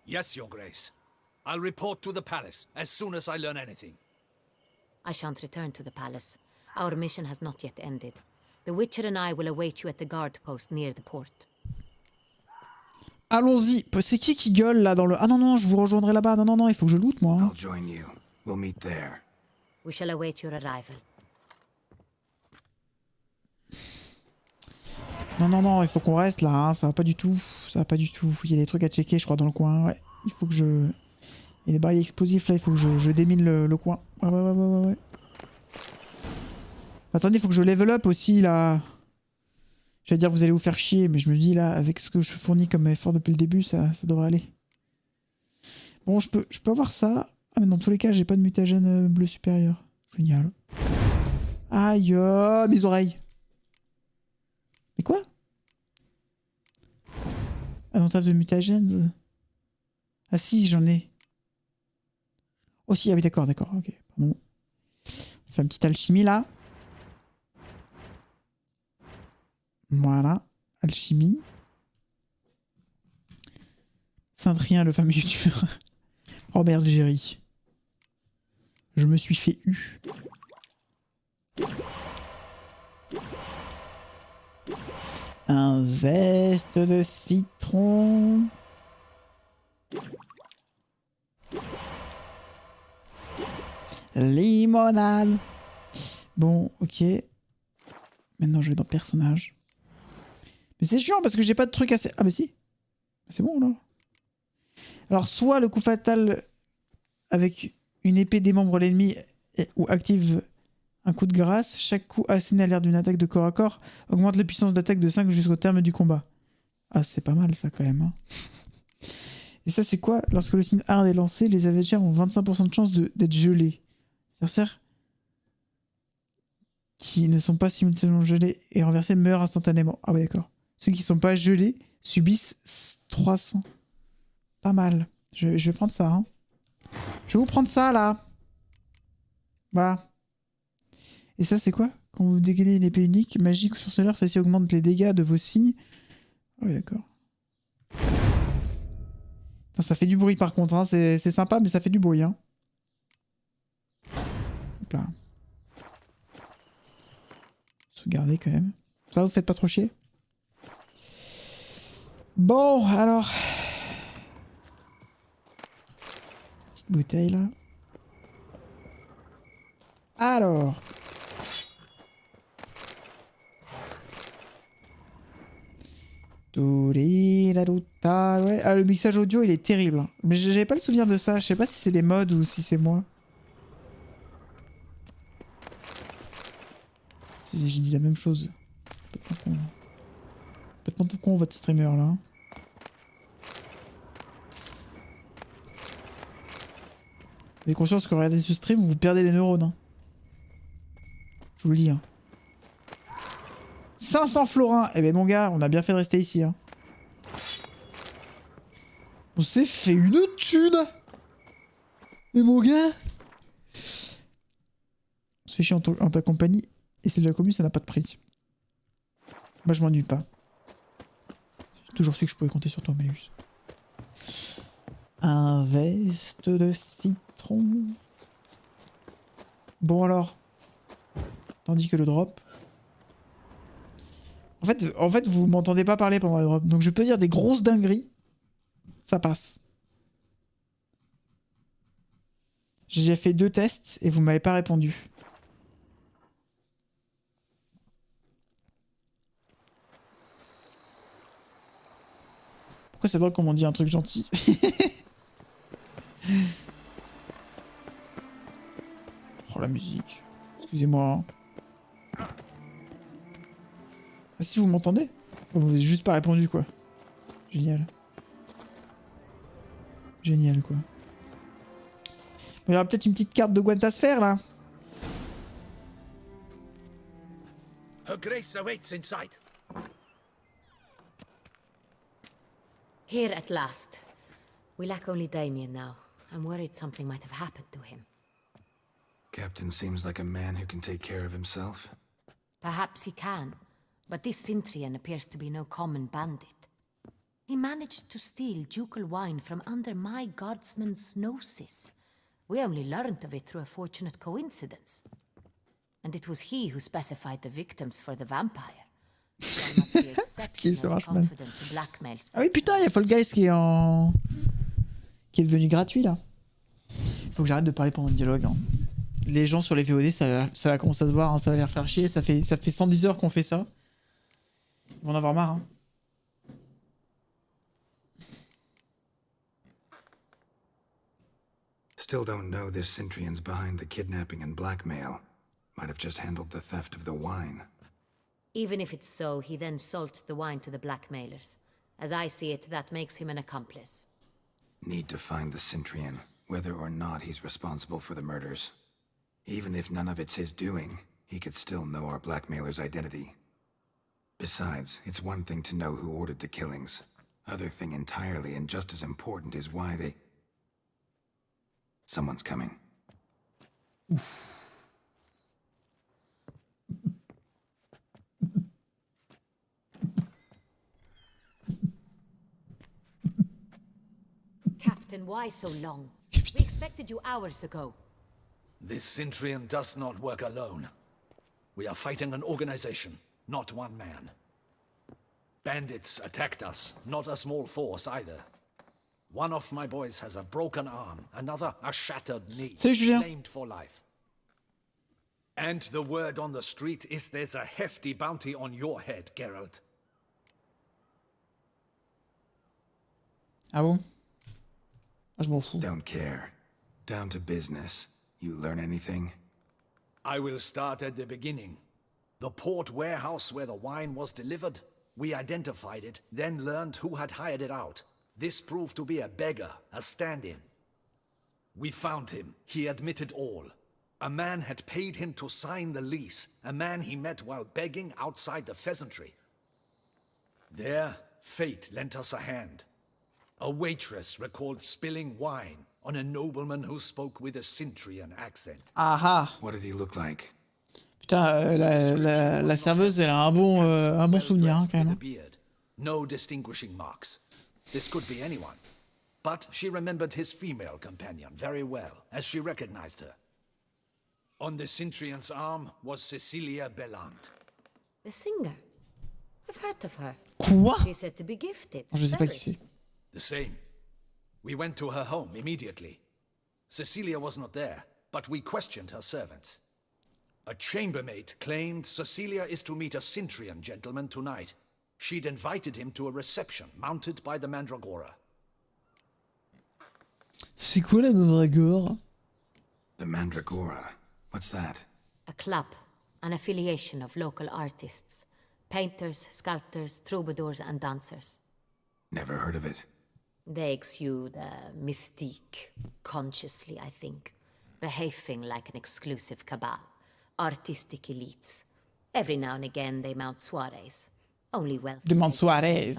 Yes, Your Grace. I'll report to the palace as soon as I learn anything. I shan't return to the palace. Our mission has not yet ended. The Witcher and I will await you at the guard post near the port. Allons-y. C'est qui gueule, là, dans le... Ah non, non, je vous rejoindrai là-bas. Non, non, non, il faut que je loot, moi. Hein. I'll join you. We'll meet there. We shall await your arrival. Non, non, non, il faut qu'on reste, là. Hein. Ça va pas du tout. Ça va pas du tout. Il y a des trucs à checker, je crois, dans le coin. Ouais. Il faut que je... Il y a des barils explosifs, là. Il faut que je démine le coin. Ouais. Attendez, il faut que je level up aussi, là. J'allais dire, vous allez vous faire chier, mais je me dis, là, avec ce que je fournis comme effort depuis le début, ça devrait aller. Bon, je peux avoir ça. Ah, mais dans tous les cas, j'ai pas de mutagène bleu supérieur. Génial. Aïe, mes oreilles. Mais quoi? Avantage de mutagène. Ah si, j'en ai. Oh si, ah oui, d'accord, ok. Pardon. On fait un petit alchimie, là. Voilà, alchimie. Saint-Rien, le fameux youtubeur. Oh merde, j'ai ri. Je me suis fait eu. Un zeste de citron. Limonade. Bon, ok. Maintenant, je vais dans personnage. Mais c'est chiant parce que j'ai pas de truc assez... Ah bah si. C'est bon là. Alors soit le coup fatal avec une épée démembre l'ennemi ou active Un coup de grâce, chaque coup asséné à l'air d'une attaque de corps à corps augmente la puissance d'attaque de 5 jusqu'au terme du combat. Ah, c'est pas mal ça quand même. Hein. Et ça, c'est quoi? Lorsque le signe hard est lancé, les adversaires ont 25% de chance d'être gelés. Adversaires qui ne sont pas simultanément gelés et renversés meurent instantanément. Ah ouais, d'accord. Ceux qui ne sont pas gelés subissent 300. Pas mal. Je vais prendre ça. Hein. Je vais vous prendre ça, là. Voilà. Et ça, c'est quoi? Quand vous dégainez une épée unique, magique ou sorceleur, celle-ci augmente les dégâts de vos signes. Ah oui, d'accord. Ça fait du bruit, par contre. Hein. C'est sympa, mais ça fait du bruit. Hein. Hop là. Sauvegarder, quand même. Ça, vous faites pas trop chier? Bon, alors... Petite bouteille, là. Alors... Ouais. Ah, le mixage audio, il est terrible. Hein. Mais j'avais pas le souvenir de ça. Je sais pas si c'est des mods ou si c'est moi. J'ai dit la même chose. Complètement tout con, votre streamer, là. Vous avez conscience que regarder ce stream, vous perdez des neurones. Hein. Je vous le dis. Hein. 500 florins. Eh ben mon gars, on a bien fait de rester ici. Hein. On s'est fait une thune. Mais mon gars. On se fait chier en ta compagnie. Et c'est de la commune, ça n'a pas de prix. Moi, je m'ennuie pas. J'ai toujours su que je pouvais compter sur toi, Mélus. Un veste de citron. Bon alors. Tandis que le drop... En fait, vous m'entendez pas parler pendant le drop. Donc je peux dire des grosses dingueries. Ça passe. J'ai déjà fait 2 tests et vous m'avez pas répondu. Pourquoi c'est drôle qu'on m'en dit un truc gentil? Oh la musique. Excusez-moi. Ah si, vous m'entendez? Vous avez juste pas répondu quoi. Génial. Génial quoi. Bon, il y aura peut-être une petite carte de Guantasphère là. Her Grace awaits inside. Here at last. We lack only Damien now. I'm worried something might have happened to him. Captain seems like a man who can take care of himself. Perhaps he can, but this Cintrian appears to be no common bandit. He managed to steal ducal wine from under my guardsman's noses. We only learned of it through a fortunate coincidence. And it was he who specified the victims for the vampire. So must be exceptionally confident to blackmail. Ah oui putain, il y a Fall Guys qui est en... qui est devenu gratuit là. Faut que j'arrête de parler pendant le dialogue. Hein. Les gens sur les VOD, ça va commencer à se voir, hein, ça va les faire chier. Ça fait 110 heures qu'on fait ça. Ils vont en avoir marre. Hein. Still don't know this Cintrian's behind the kidnapping and blackmail. Might have just handled the theft of the wine. Even if it's so, he then sold the wine to the blackmailers. As I see it, that makes him an accomplice. Need to find the Cintrian, whether or not he's responsible for the murders. Even if none of it's his doing, he could still know our blackmailer's identity. Besides, it's one thing to know who ordered the killings. Other thing entirely, and just as important, is why they... Someone's coming. Captain, why so long? We expected you hours ago. This Cintrian does not work alone. We are fighting an organization, not one man. Bandits attacked us, not a small force either. One of my boys has a broken arm, another a shattered knee, lamed for life. And the word on the street is there's a hefty bounty on your head, Geralt. Ah bon? Ah, je m'en fous. Don't care. Down to business. You learn anything? I will start at the beginning. The port warehouse where the wine was delivered. We identified it, then learned who had hired it out. This proved to be a beggar, a stand-in. We found him. He admitted all. A man had paid him to sign the lease, a man he met while begging outside the pheasantry. There, fate lent us a hand. A waitress recalled spilling wine on a nobleman who spoke with a Cintrian accent. Ah. What did he look like? Putain, la serveuse, elle a un bon souvenir, hein, quand même. No distinguishing marks. This could be anyone. But she remembered his female companion very well, as she recognized her. On the Cintrian's arm was Cecilia Bellant. The singer. I've heard of her. Quoi? She's said to be gifted. Je sais pas qui c'est. The same. We went to her home immediately. Cecilia was not there, but we questioned her servants. A chambermaid claimed Cecilia is to meet a Cintrian gentleman tonight. She'd invited him to a reception mounted by the Mandragora. C'est quoi la Mandragora? The Mandragora? What's that? A club, an affiliation of local artists. Painters, sculptors, troubadours and dancers. Never heard of it. They exude mystique, consciously, I think. Behaving like an exclusive cabal. Artistic elites. Every now and again they mount soirees. Only wealthy They mount soirees.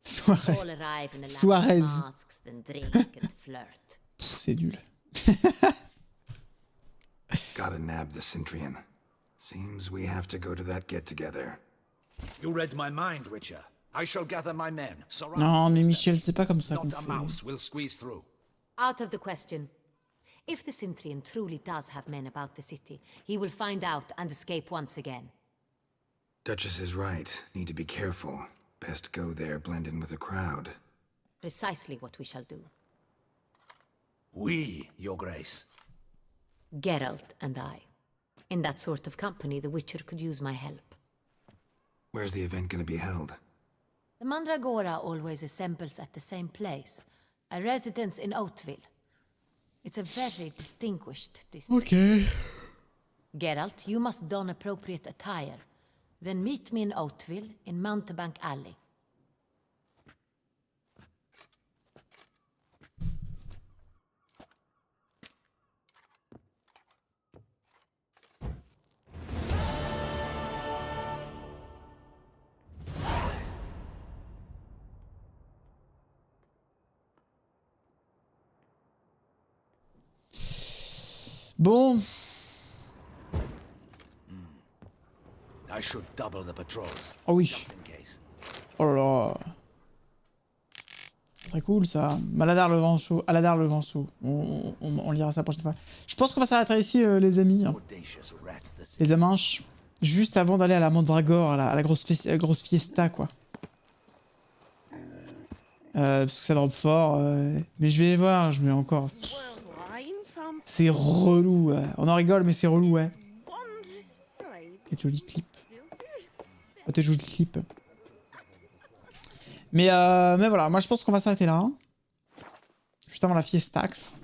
Soirees. All arrive in Soirees. masks, then drink and flirt. C'est nul. Gotta nab the Cintrian. Seems we have to go to that get-together. You read my mind, Witcher. I shall gather my men. Non, mais Michel, c'est pas comme ça qu'on Not a fait. mouse will squeeze through. Out of the question. If the Cintrian truly does have men about the city, he will find out and escape once again. Duchess is right. Need to be careful. Best go there, blend in with the crowd. Precisely what we shall do. We, Your Grace. Geralt and I. In that sort of company, the Witcher could use my help. Where's the event gonna be held? The Mandragora always assembles at the same place, a residence in Oatville. It's a very distinguished district. Okay. Geralt, you must don appropriate attire. Then meet me in Oatville, in Mountebank Alley. Bon. I should double the patrols. Oh oui. Just in case. Oh là là. Très cool ça. Maladar le vent chaud. Aladar le vent chaud. On lira ça la prochaine fois. Je pense qu'on va s'arrêter ici, les amis. Hein. Les amanches. Juste avant d'aller à la Mandragore, à la grosse fiesta, quoi. Parce que ça drop fort. Mais je vais les voir. Je mets encore. C'est relou. On en rigole, mais c'est relou, ouais. Quel joli clip. Oh, t'es joli clip. Mais voilà, moi je pense qu'on va s'arrêter là. Hein. Juste avant la fiestax.